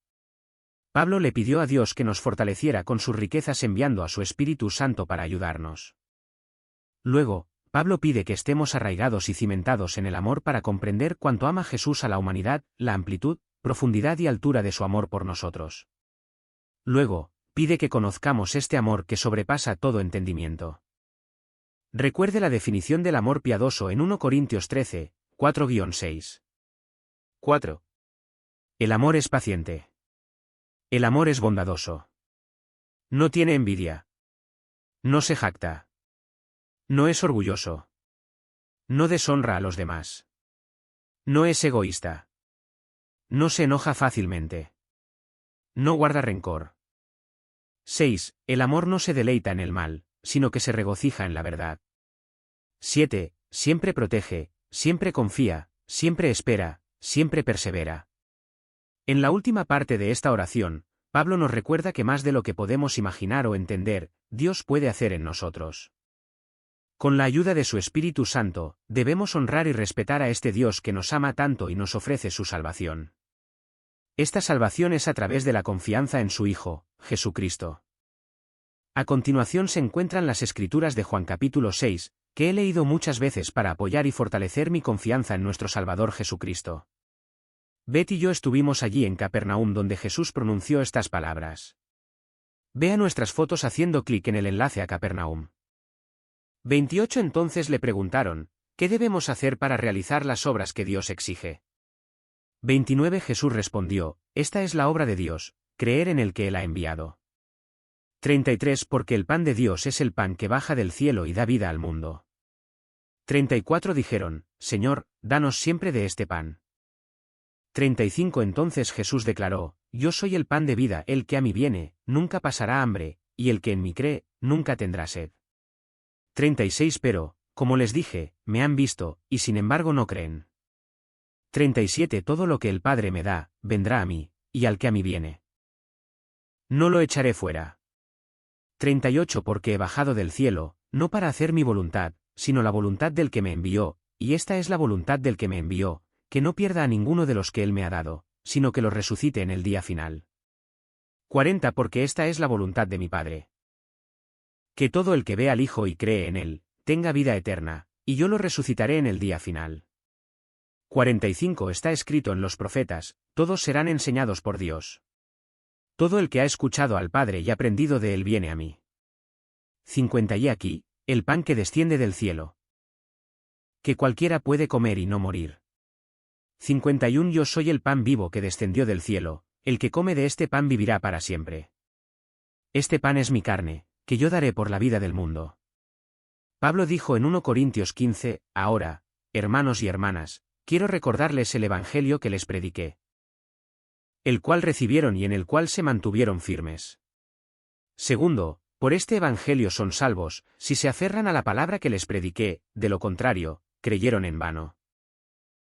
Pablo le pidió a Dios que nos fortaleciera con sus riquezas enviando a su Espíritu Santo para ayudarnos. Luego, Pablo pide que estemos arraigados y cimentados en el amor para comprender cuánto ama Jesús a la humanidad, la amplitud, profundidad y altura de su amor por nosotros. Luego, pide que conozcamos este amor que sobrepasa todo entendimiento. Recuerde la definición del amor piadoso en 1 Corintios 13, 4-6. 4. El amor es paciente. El amor es bondadoso. No tiene envidia. No se jacta. No es orgulloso. No deshonra a los demás. No es egoísta. No se enoja fácilmente. No guarda rencor. 6. El amor no se deleita en el mal, sino que se regocija en la verdad. 7. Siempre protege, siempre confía, siempre espera, siempre persevera. En la última parte de esta oración, Pablo nos recuerda que más de lo que podemos imaginar o entender, Dios puede hacer en nosotros. Con la ayuda de su Espíritu Santo, debemos honrar y respetar a este Dios que nos ama tanto y nos ofrece su salvación. Esta salvación es a través de la confianza en su Hijo, Jesucristo. A continuación se encuentran las Escrituras de Juan capítulo 6, que he leído muchas veces para apoyar y fortalecer mi confianza en nuestro Salvador Jesucristo. Beth y yo estuvimos allí en Capernaum donde Jesús pronunció estas palabras. Vea nuestras fotos haciendo clic en el enlace a Capernaum. 28 Entonces le preguntaron, ¿qué debemos hacer para realizar las obras que Dios exige? 29 Jesús respondió, esta es la obra de Dios, creer en el que Él ha enviado. 33 Porque el pan de Dios es el pan que baja del cielo y da vida al mundo. 34 Dijeron, Señor, danos siempre de este pan. 35 Entonces Jesús declaró, yo soy el pan de vida, el que a mí viene, nunca pasará hambre, y el que en mí cree, nunca tendrá sed. 36 Pero, como les dije, me han visto, y sin embargo no creen. 37 Todo lo que el Padre me da, vendrá a mí, y al que a mí viene, no lo echaré fuera. 38 Porque he bajado del cielo, no para hacer mi voluntad, sino la voluntad del que me envió, y esta es la voluntad del que me envió, que no pierda a ninguno de los que él me ha dado, sino que los resucite en el día final. 40 Porque esta es la voluntad de mi Padre, que todo el que ve al Hijo y cree en él, tenga vida eterna, y yo lo resucitaré en el día final. 45 Está escrito en los profetas, todos serán enseñados por Dios. Todo el que ha escuchado al Padre y aprendido de él viene a mí. 50 Y aquí, el pan que desciende del cielo, que cualquiera puede comer y no morir. 51 Yo soy el pan vivo que descendió del cielo, el que come de este pan vivirá para siempre. Este pan es mi carne, que yo daré por la vida del mundo. Pablo dijo en 1 Corintios 15, ahora, hermanos y hermanas, quiero recordarles el evangelio que les prediqué, el cual recibieron y en el cual se mantuvieron firmes. Segundo, por este evangelio son salvos, si se aferran a la palabra que les prediqué, de lo contrario, creyeron en vano.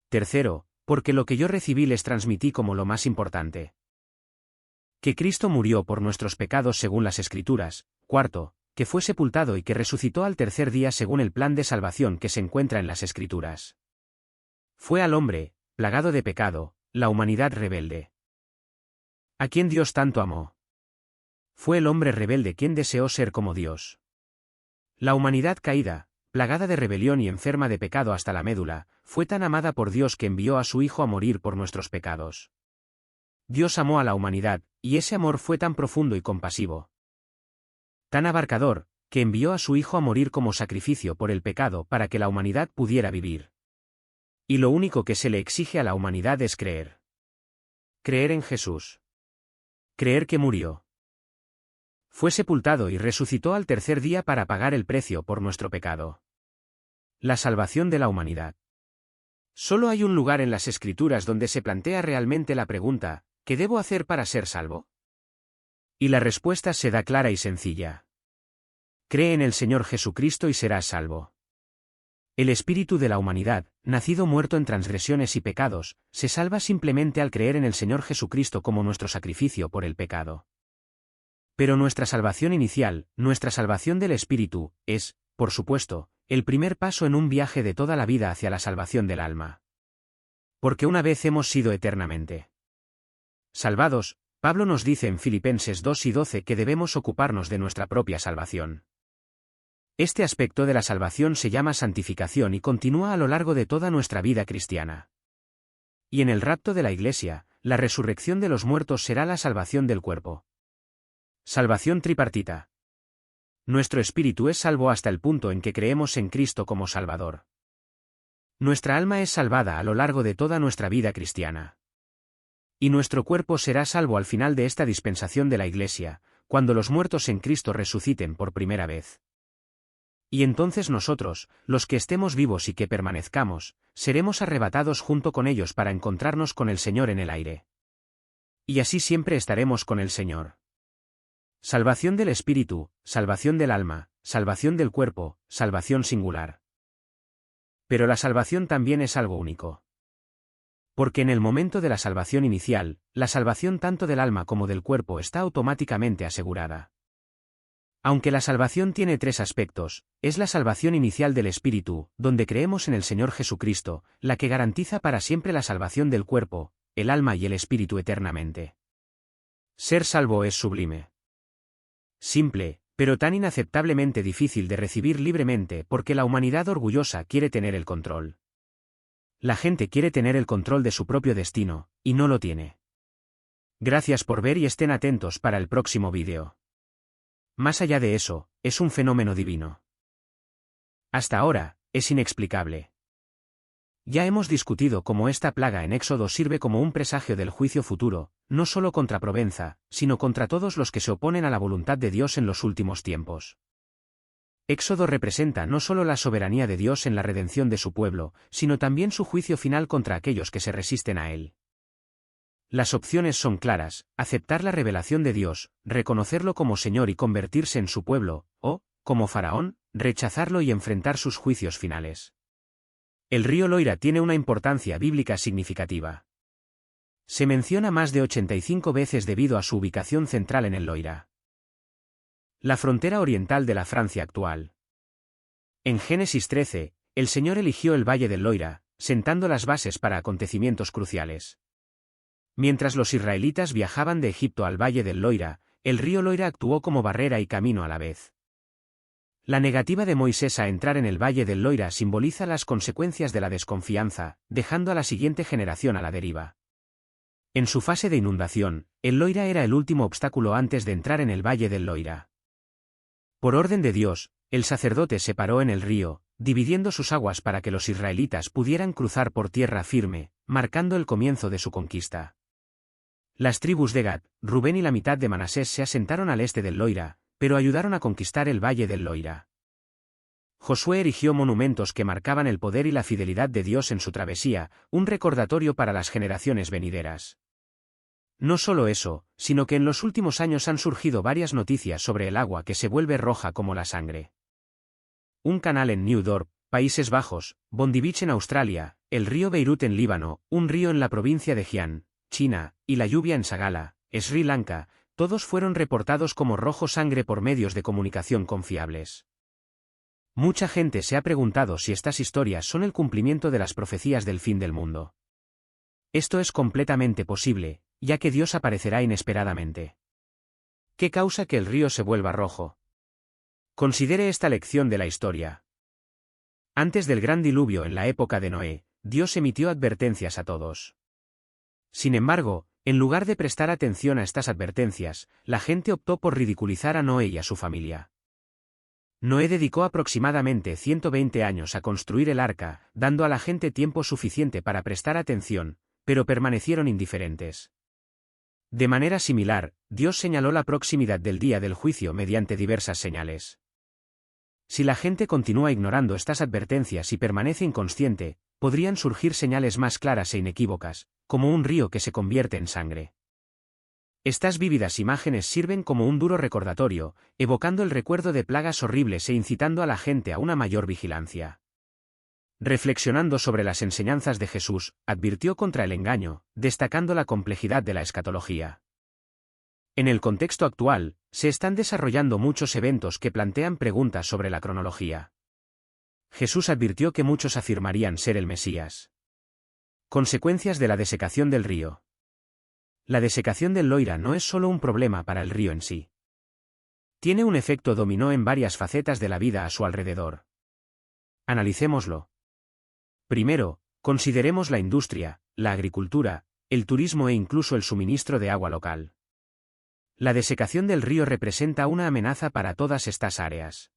Tercero, porque lo que yo recibí les transmití como lo más importante, que Cristo murió por nuestros pecados según las Escrituras. Cuarto, que fue sepultado y que resucitó al tercer día según el plan de salvación que se encuentra en las Escrituras. Fue al hombre, plagado de pecado, la humanidad rebelde, a quien Dios tanto amó. Fue el hombre rebelde quien deseó ser como Dios. La humanidad caída, plagada de rebelión y enferma de pecado hasta la médula, fue tan amada por Dios que envió a su Hijo a morir por nuestros pecados. Dios amó a la humanidad, y ese amor fue tan profundo y compasivo, tan abarcador, que envió a su Hijo a morir como sacrificio por el pecado para que la humanidad pudiera vivir. Y lo único que se le exige a la humanidad es creer. Creer en Jesús. Creer que murió, fue sepultado y resucitó al tercer día para pagar el precio por nuestro pecado. La salvación de la humanidad. Solo hay un lugar en las Escrituras donde se plantea realmente la pregunta, ¿qué debo hacer para ser salvo? Y la respuesta se da clara y sencilla. Cree en el Señor Jesucristo y serás salvo. El espíritu de la humanidad, nacido muerto en transgresiones y pecados, se salva simplemente al creer en el Señor Jesucristo como nuestro sacrificio por el pecado. Pero nuestra salvación inicial, nuestra salvación del espíritu, es, por supuesto, el primer paso en un viaje de toda la vida hacia la salvación del alma. Porque una vez hemos sido eternamente salvados, Pablo nos dice en Filipenses 2 y 12 que debemos ocuparnos de nuestra propia salvación. Este aspecto de la salvación se llama santificación y continúa a lo largo de toda nuestra vida cristiana. Y en el rapto de la Iglesia, la resurrección de los muertos será la salvación del cuerpo. Salvación tripartita. Nuestro espíritu es salvo hasta el punto en que creemos en Cristo como Salvador. Nuestra alma es salvada a lo largo de toda nuestra vida cristiana. Y nuestro cuerpo será salvo al final de esta dispensación de la Iglesia, cuando los muertos en Cristo resuciten por primera vez. Y entonces nosotros, los que estemos vivos y que permanezcamos, seremos arrebatados junto con ellos para encontrarnos con el Señor en el aire. Y así siempre estaremos con el Señor. Salvación del espíritu, salvación del alma, salvación del cuerpo, salvación singular. Pero la salvación también es algo único. Porque en el momento de la salvación inicial, la salvación tanto del alma como del cuerpo está automáticamente asegurada. Aunque la salvación tiene tres aspectos, es la salvación inicial del espíritu, donde creemos en el Señor Jesucristo, la que garantiza para siempre la salvación del cuerpo, el alma y el espíritu eternamente. Ser salvo es sublime. Simple, pero tan inaceptablemente difícil de recibir libremente porque la humanidad orgullosa quiere tener el control. La gente quiere tener el control de su propio destino, y no lo tiene. Gracias por ver y estén atentos para el próximo vídeo. Más allá de eso, es un fenómeno divino. Hasta ahora, es inexplicable. Ya hemos discutido cómo esta plaga en Éxodo sirve como un presagio del juicio futuro, no solo contra Provenza, sino contra todos los que se oponen a la voluntad de Dios en los últimos tiempos. Éxodo representa no solo la soberanía de Dios en la redención de su pueblo, sino también su juicio final contra aquellos que se resisten a él. Las opciones son claras: aceptar la revelación de Dios, reconocerlo como Señor y convertirse en su pueblo, o, como Faraón, rechazarlo y enfrentar sus juicios finales. El río Loira tiene una importancia bíblica significativa. Se menciona más de 85 veces debido a su ubicación central en el Loira, la frontera oriental de la Francia actual. En Génesis 13, el Señor eligió el valle del Loira, sentando las bases para acontecimientos cruciales. Mientras los israelitas viajaban de Egipto al valle del Loira, el río Loira actuó como barrera y camino a la vez. La negativa de Moisés a entrar en el valle del Loira simboliza las consecuencias de la desconfianza, dejando a la siguiente generación a la deriva. En su fase de inundación, el Loira era el último obstáculo antes de entrar en el valle del Loira. Por orden de Dios, el sacerdote se paró en el río, dividiendo sus aguas para que los israelitas pudieran cruzar por tierra firme, marcando el comienzo de su conquista. Las tribus de Gad, Rubén y la mitad de Manasés se asentaron al este del Loira, pero ayudaron a conquistar el valle del Loira. Josué erigió monumentos que marcaban el poder y la fidelidad de Dios en su travesía, un recordatorio para las generaciones venideras. No solo eso, sino que en los últimos años han surgido varias noticias sobre el agua que se vuelve roja como la sangre. Un canal en New Dorp, Países Bajos, Bondi Beach en Australia, el río Beirut en Líbano, un río en la provincia de Jian, China, y la lluvia en Sagala, Sri Lanka, todos fueron reportados como rojo sangre por medios de comunicación confiables. Mucha gente se ha preguntado si estas historias son el cumplimiento de las profecías del fin del mundo. Esto es completamente posible, ya que Dios aparecerá inesperadamente. ¿Qué causa que el río se vuelva rojo? Considere esta lección de la historia. Antes del gran diluvio en la época de Noé, Dios emitió advertencias a todos. Sin embargo, en lugar de prestar atención a estas advertencias, la gente optó por ridiculizar a Noé y a su familia. Noé dedicó aproximadamente 120 años a construir el arca, dando a la gente tiempo suficiente para prestar atención, pero permanecieron indiferentes. De manera similar, Dios señaló la proximidad del día del juicio mediante diversas señales. Si la gente continúa ignorando estas advertencias y permanece inconsciente, podrían surgir señales más claras e inequívocas, como un río que se convierte en sangre. Estas vívidas imágenes sirven como un duro recordatorio, evocando el recuerdo de plagas horribles e incitando a la gente a una mayor vigilancia. Reflexionando sobre las enseñanzas de Jesús, advirtió contra el engaño, destacando la complejidad de la escatología. En el contexto actual, se están desarrollando muchos eventos que plantean preguntas sobre la cronología. Jesús advirtió que muchos afirmarían ser el Mesías. Consecuencias de la desecación del río. La desecación del Loira no es solo un problema para el río en sí. Tiene un efecto dominó en varias facetas de la vida a su alrededor. Analicémoslo. Primero, consideremos la industria, la agricultura, el turismo e incluso el suministro de agua local. La desecación del río representa una amenaza para todas estas áreas.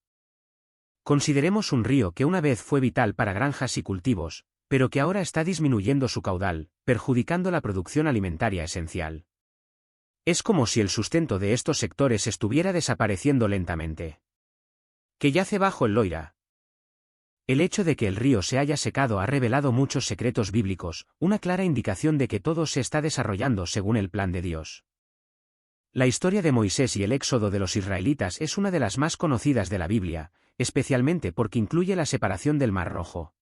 Consideremos un río que una vez fue vital para granjas y cultivos, pero que ahora está disminuyendo su caudal, perjudicando la producción alimentaria esencial. Es como si el sustento de estos sectores estuviera desapareciendo lentamente. ¿Qué yace bajo el Loira? El hecho de que el río se haya secado ha revelado muchos secretos bíblicos, una clara indicación de que todo se está desarrollando según el plan de Dios. La historia de Moisés y el éxodo de los israelitas es una de las más conocidas de la Biblia, especialmente porque incluye la separación del Mar Rojo.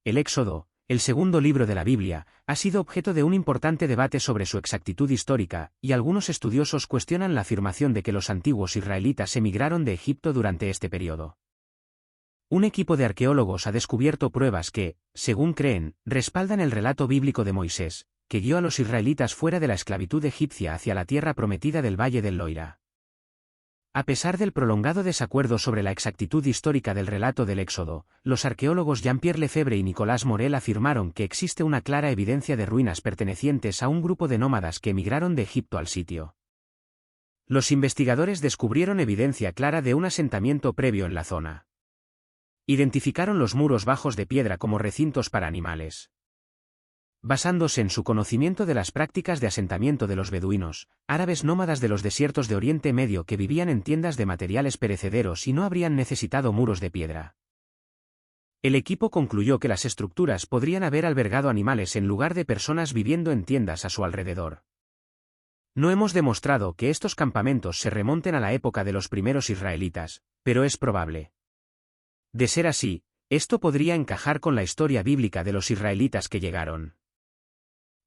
El éxodo, el segundo libro de la Biblia, ha sido objeto de un importante debate sobre su exactitud histórica, y algunos estudiosos cuestionan la afirmación de que los antiguos israelitas emigraron de Egipto durante este periodo. Un equipo de arqueólogos ha descubierto pruebas que, según creen, respaldan el relato bíblico de Moisés, que guió a los israelitas fuera de la esclavitud egipcia hacia la tierra prometida del Valle del Loira. A pesar del prolongado desacuerdo sobre la exactitud histórica del relato del Éxodo, los arqueólogos Jean-Pierre Lefebvre y Nicolas Morel afirmaron que existe una clara evidencia de ruinas pertenecientes a un grupo de nómadas que emigraron de Egipto al sitio. Los investigadores descubrieron evidencia clara de un asentamiento previo en la zona. Identificaron los muros bajos de piedra como recintos para animales. Basándose en su conocimiento de las prácticas de asentamiento de los beduinos, árabes nómadas de los desiertos de Oriente Medio que vivían en tiendas de materiales perecederos y no habrían necesitado muros de piedra. El equipo concluyó que las estructuras podrían haber albergado animales en lugar de personas viviendo en tiendas a su alrededor. No hemos demostrado que estos campamentos se remonten a la época de los primeros israelitas, pero es probable. De ser así, esto podría encajar con la historia bíblica de los israelitas que llegaron.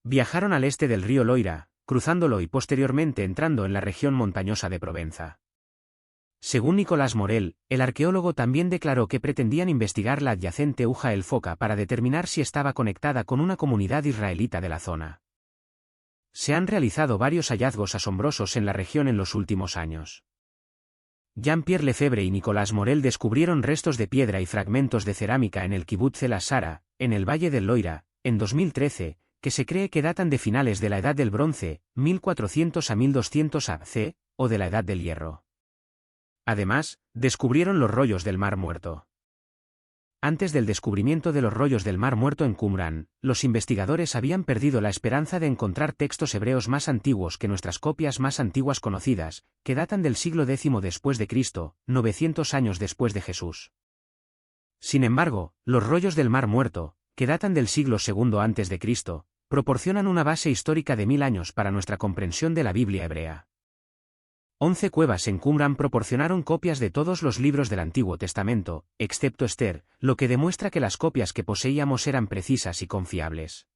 Viajaron al este del río Loira, cruzándolo y posteriormente entrando en la región montañosa de Provenza. Según Nicolas Morel, el arqueólogo también declaró que pretendían investigar la adyacente Uja el Foca para determinar si estaba conectada con una comunidad israelita de la zona. Se han realizado varios hallazgos asombrosos en la región en los últimos años. Jean-Pierre Lefebvre y Nicolas Morel descubrieron restos de piedra y fragmentos de cerámica en el kibutz El Asara, en el Valle del Loira, en 2013, que se cree que datan de finales de la Edad del Bronce, 1400 a 1200 a.C., o de la Edad del Hierro. Además, descubrieron los rollos del Mar Muerto. Antes del descubrimiento de los rollos del Mar Muerto en Qumran, los investigadores habían perdido la esperanza de encontrar textos hebreos más antiguos que nuestras copias más antiguas conocidas, que datan del siglo X después de Cristo, 900 años después de Jesús. Sin embargo, los rollos del Mar Muerto, que datan del siglo II antes de Cristo, proporcionan una base histórica de 1000 años para nuestra comprensión de la Biblia hebrea. 11 cuevas en Qumran proporcionaron copias de todos los libros del Antiguo Testamento, excepto Esther, lo que demuestra que las copias que poseíamos eran precisas y confiables.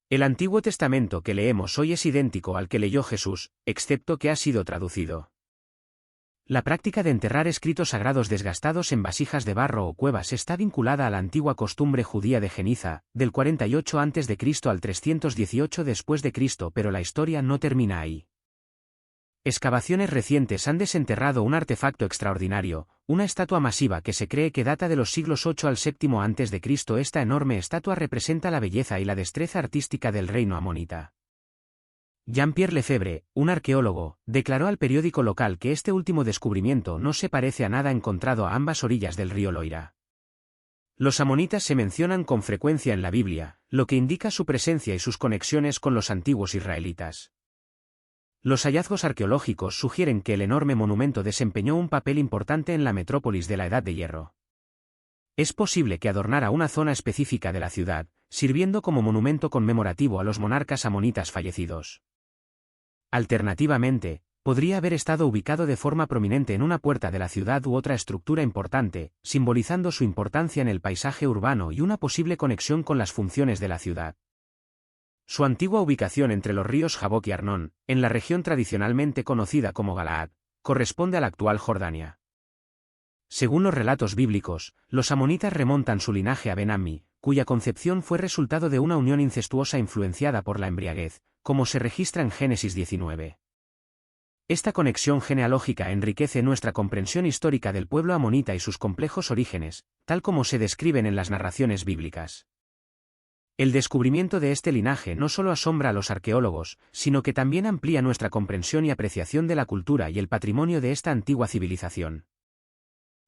El Antiguo Testamento que leemos hoy es idéntico al que leyó Jesús, excepto que ha sido traducido. La práctica de enterrar escritos sagrados desgastados en vasijas de barro o cuevas está vinculada a la antigua costumbre judía de Geniza, del 48 a.C. al 318 después de Cristo, pero la historia no termina ahí. Excavaciones recientes han desenterrado un artefacto extraordinario, una estatua masiva que se cree que data de los siglos 8 al 7 a.C. Esta enorme estatua representa la belleza y la destreza artística del reino amonita. Jean-Pierre Lefebvre, un arqueólogo, declaró al periódico local que este último descubrimiento no se parece a nada encontrado a ambas orillas del río Loira. Los amonitas se mencionan con frecuencia en la Biblia, lo que indica su presencia y sus conexiones con los antiguos israelitas. Los hallazgos arqueológicos sugieren que el enorme monumento desempeñó un papel importante en la metrópolis de la Edad de Hierro. Es posible que adornara una zona específica de la ciudad, sirviendo como monumento conmemorativo a los monarcas amonitas fallecidos. Alternativamente, podría haber estado ubicado de forma prominente en una puerta de la ciudad u otra estructura importante, simbolizando su importancia en el paisaje urbano y una posible conexión con las funciones de la ciudad. Su antigua ubicación entre los ríos Jabok y Arnón, en la región tradicionalmente conocida como Galaad, corresponde a la actual Jordania. Según los relatos bíblicos, los amonitas remontan su linaje a Ben-Ammi, cuya concepción fue resultado de una unión incestuosa influenciada por la embriaguez, como se registra en Génesis 19. Esta conexión genealógica enriquece nuestra comprensión histórica del pueblo amonita y sus complejos orígenes, tal como se describen en las narraciones bíblicas. El descubrimiento de este linaje no solo asombra a los arqueólogos, sino que también amplía nuestra comprensión y apreciación de la cultura y el patrimonio de esta antigua civilización.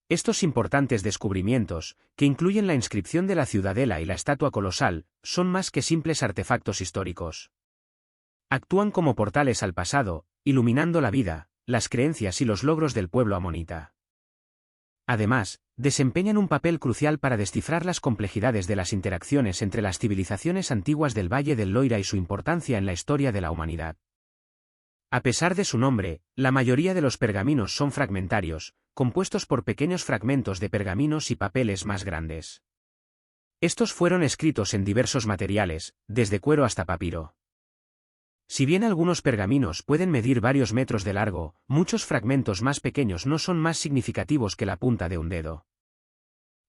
Estos importantes descubrimientos, que incluyen la inscripción de la ciudadela y la estatua colosal, son más que simples artefactos históricos. Actúan como portales al pasado, iluminando la vida, las creencias y los logros del pueblo amonita. Además, desempeñan un papel crucial para descifrar las complejidades de las interacciones entre las civilizaciones antiguas del Valle del Loira y su importancia en la historia de la humanidad. A pesar de su nombre, la mayoría de los pergaminos son fragmentarios, compuestos por pequeños fragmentos de pergaminos y papeles más grandes. Estos fueron escritos en diversos materiales, desde cuero hasta papiro. Si bien algunos pergaminos pueden medir varios metros de largo, muchos fragmentos más pequeños no son más significativos que la punta de un dedo.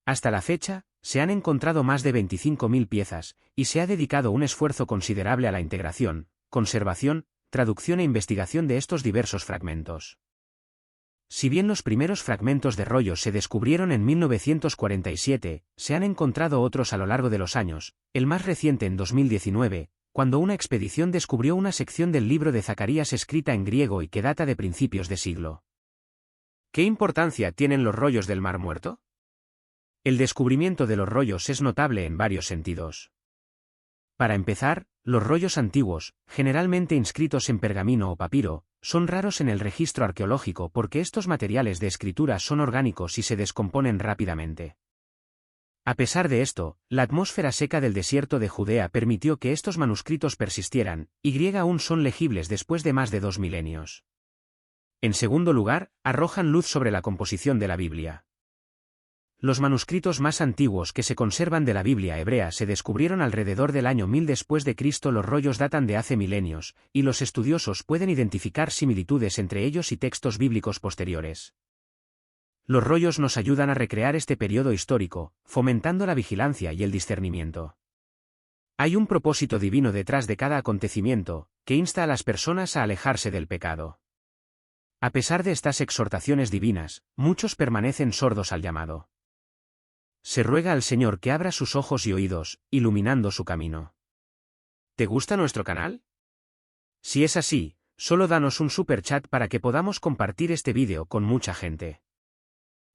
Hasta la fecha, se han encontrado más de 25.000 piezas, y se ha dedicado un esfuerzo considerable a la integración, conservación, traducción e investigación de estos diversos fragmentos. Si bien los primeros fragmentos de rollos se descubrieron en 1947, se han encontrado otros a lo largo de los años, el más reciente en 2019, cuando una expedición descubrió una sección del libro de Zacarías escrita en griego y que data de principios de siglo. ¿Qué importancia tienen los rollos del Mar Muerto? El descubrimiento de los rollos es notable en varios sentidos. Para empezar, los rollos antiguos, generalmente inscritos en pergamino o papiro, son raros en el registro arqueológico porque estos materiales de escritura son orgánicos y se descomponen rápidamente. A pesar de esto, la atmósfera seca del desierto de Judea permitió que estos manuscritos persistieran, y aún son legibles después de más de 2 milenios. En segundo lugar, arrojan luz sobre la composición de la Biblia. Los manuscritos más antiguos que se conservan de la Biblia hebrea se descubrieron alrededor del año 1000 después de Cristo. Los rollos datan de hace milenios, y los estudiosos pueden identificar similitudes entre ellos y textos bíblicos posteriores. Los rollos nos ayudan a recrear este periodo histórico, fomentando la vigilancia y el discernimiento. Hay un propósito divino detrás de cada acontecimiento, que insta a las personas a alejarse del pecado. A pesar de estas exhortaciones divinas, muchos permanecen sordos al llamado. Se ruega al Señor que abra sus ojos y oídos, iluminando su camino. ¿Te gusta nuestro canal? Si es así, solo danos un super chat para que podamos compartir este vídeo con mucha gente.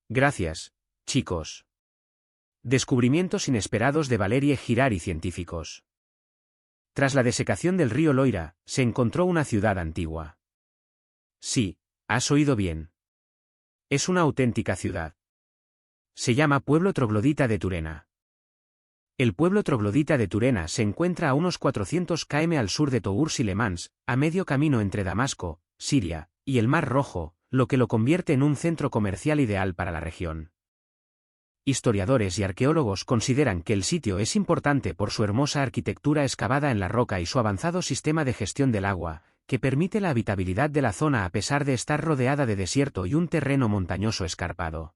Gracias, chicos. Descubrimientos inesperados de Valerie Girard y científicos. Tras la desecación del río Loira, se encontró una ciudad antigua. Sí, has oído bien. Es una auténtica ciudad. Se llama Pueblo Troglodita de Turena. El pueblo troglodita de Turena se encuentra a unos 400 km al sur de Tours y Le Mans, a medio camino entre Damasco, Siria, y el Mar Rojo, lo que lo convierte en un centro comercial ideal para la región. Historiadores y arqueólogos consideran que el sitio es importante por su hermosa arquitectura excavada en la roca y su avanzado sistema de gestión del agua, que permite la habitabilidad de la zona a pesar de estar rodeada de desierto y un terreno montañoso escarpado.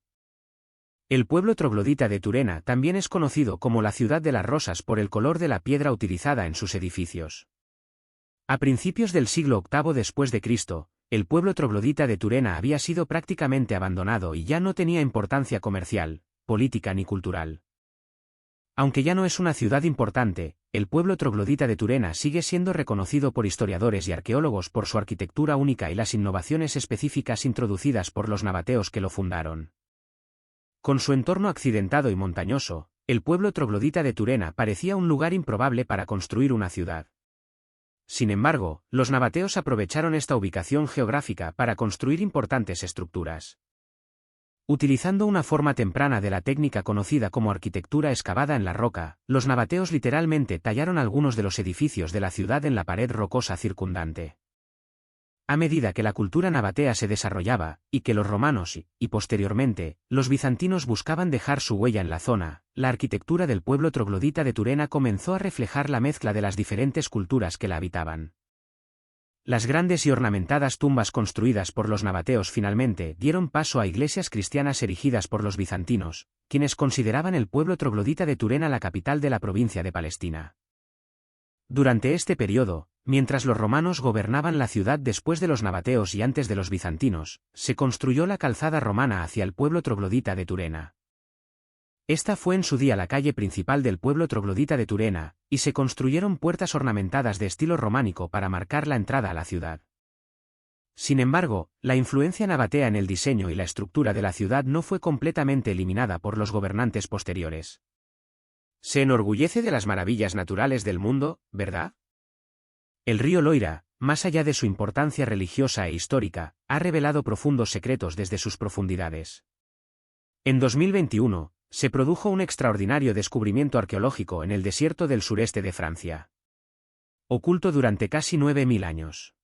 El pueblo troglodita de Turena también es conocido como la ciudad de las rosas por el color de la piedra utilizada en sus edificios. A principios del siglo VIII después de Cristo, el pueblo troglodita de Turena había sido prácticamente abandonado y ya no tenía importancia comercial, política ni cultural. Aunque ya no es una ciudad importante, el pueblo troglodita de Turena sigue siendo reconocido por historiadores y arqueólogos por su arquitectura única y las innovaciones específicas introducidas por los nabateos que lo fundaron. Con su entorno accidentado y montañoso, el pueblo troglodita de Turena parecía un lugar improbable para construir una ciudad. Sin embargo, los nabateos aprovecharon esta ubicación geográfica para construir importantes estructuras. Utilizando una forma temprana de la técnica conocida como arquitectura excavada en la roca, los nabateos literalmente tallaron algunos de los edificios de la ciudad en la pared rocosa circundante. A medida que la cultura nabatea se desarrollaba, y que los romanos y posteriormente, los bizantinos buscaban dejar su huella en la zona, la arquitectura del pueblo troglodita de Turena comenzó a reflejar la mezcla de las diferentes culturas que la habitaban. Las grandes y ornamentadas tumbas construidas por los nabateos finalmente dieron paso a iglesias cristianas erigidas por los bizantinos, quienes consideraban el pueblo troglodita de Turena la capital de la provincia de Palestina. Durante este periodo, mientras los romanos gobernaban la ciudad después de los nabateos y antes de los bizantinos, se construyó la calzada romana hacia el pueblo troglodita de Turena. Esta fue en su día la calle principal del pueblo troglodita de Turena, y se construyeron puertas ornamentadas de estilo románico para marcar la entrada a la ciudad. Sin embargo, la influencia nabatea en el diseño y la estructura de la ciudad no fue completamente eliminada por los gobernantes posteriores. Se enorgullece de las maravillas naturales del mundo, ¿verdad? El río Loira, más allá de su importancia religiosa e histórica, ha revelado profundos secretos desde sus profundidades. En 2021, se produjo un extraordinario descubrimiento arqueológico en el desierto del sureste de Francia. Oculto durante casi 9000 años.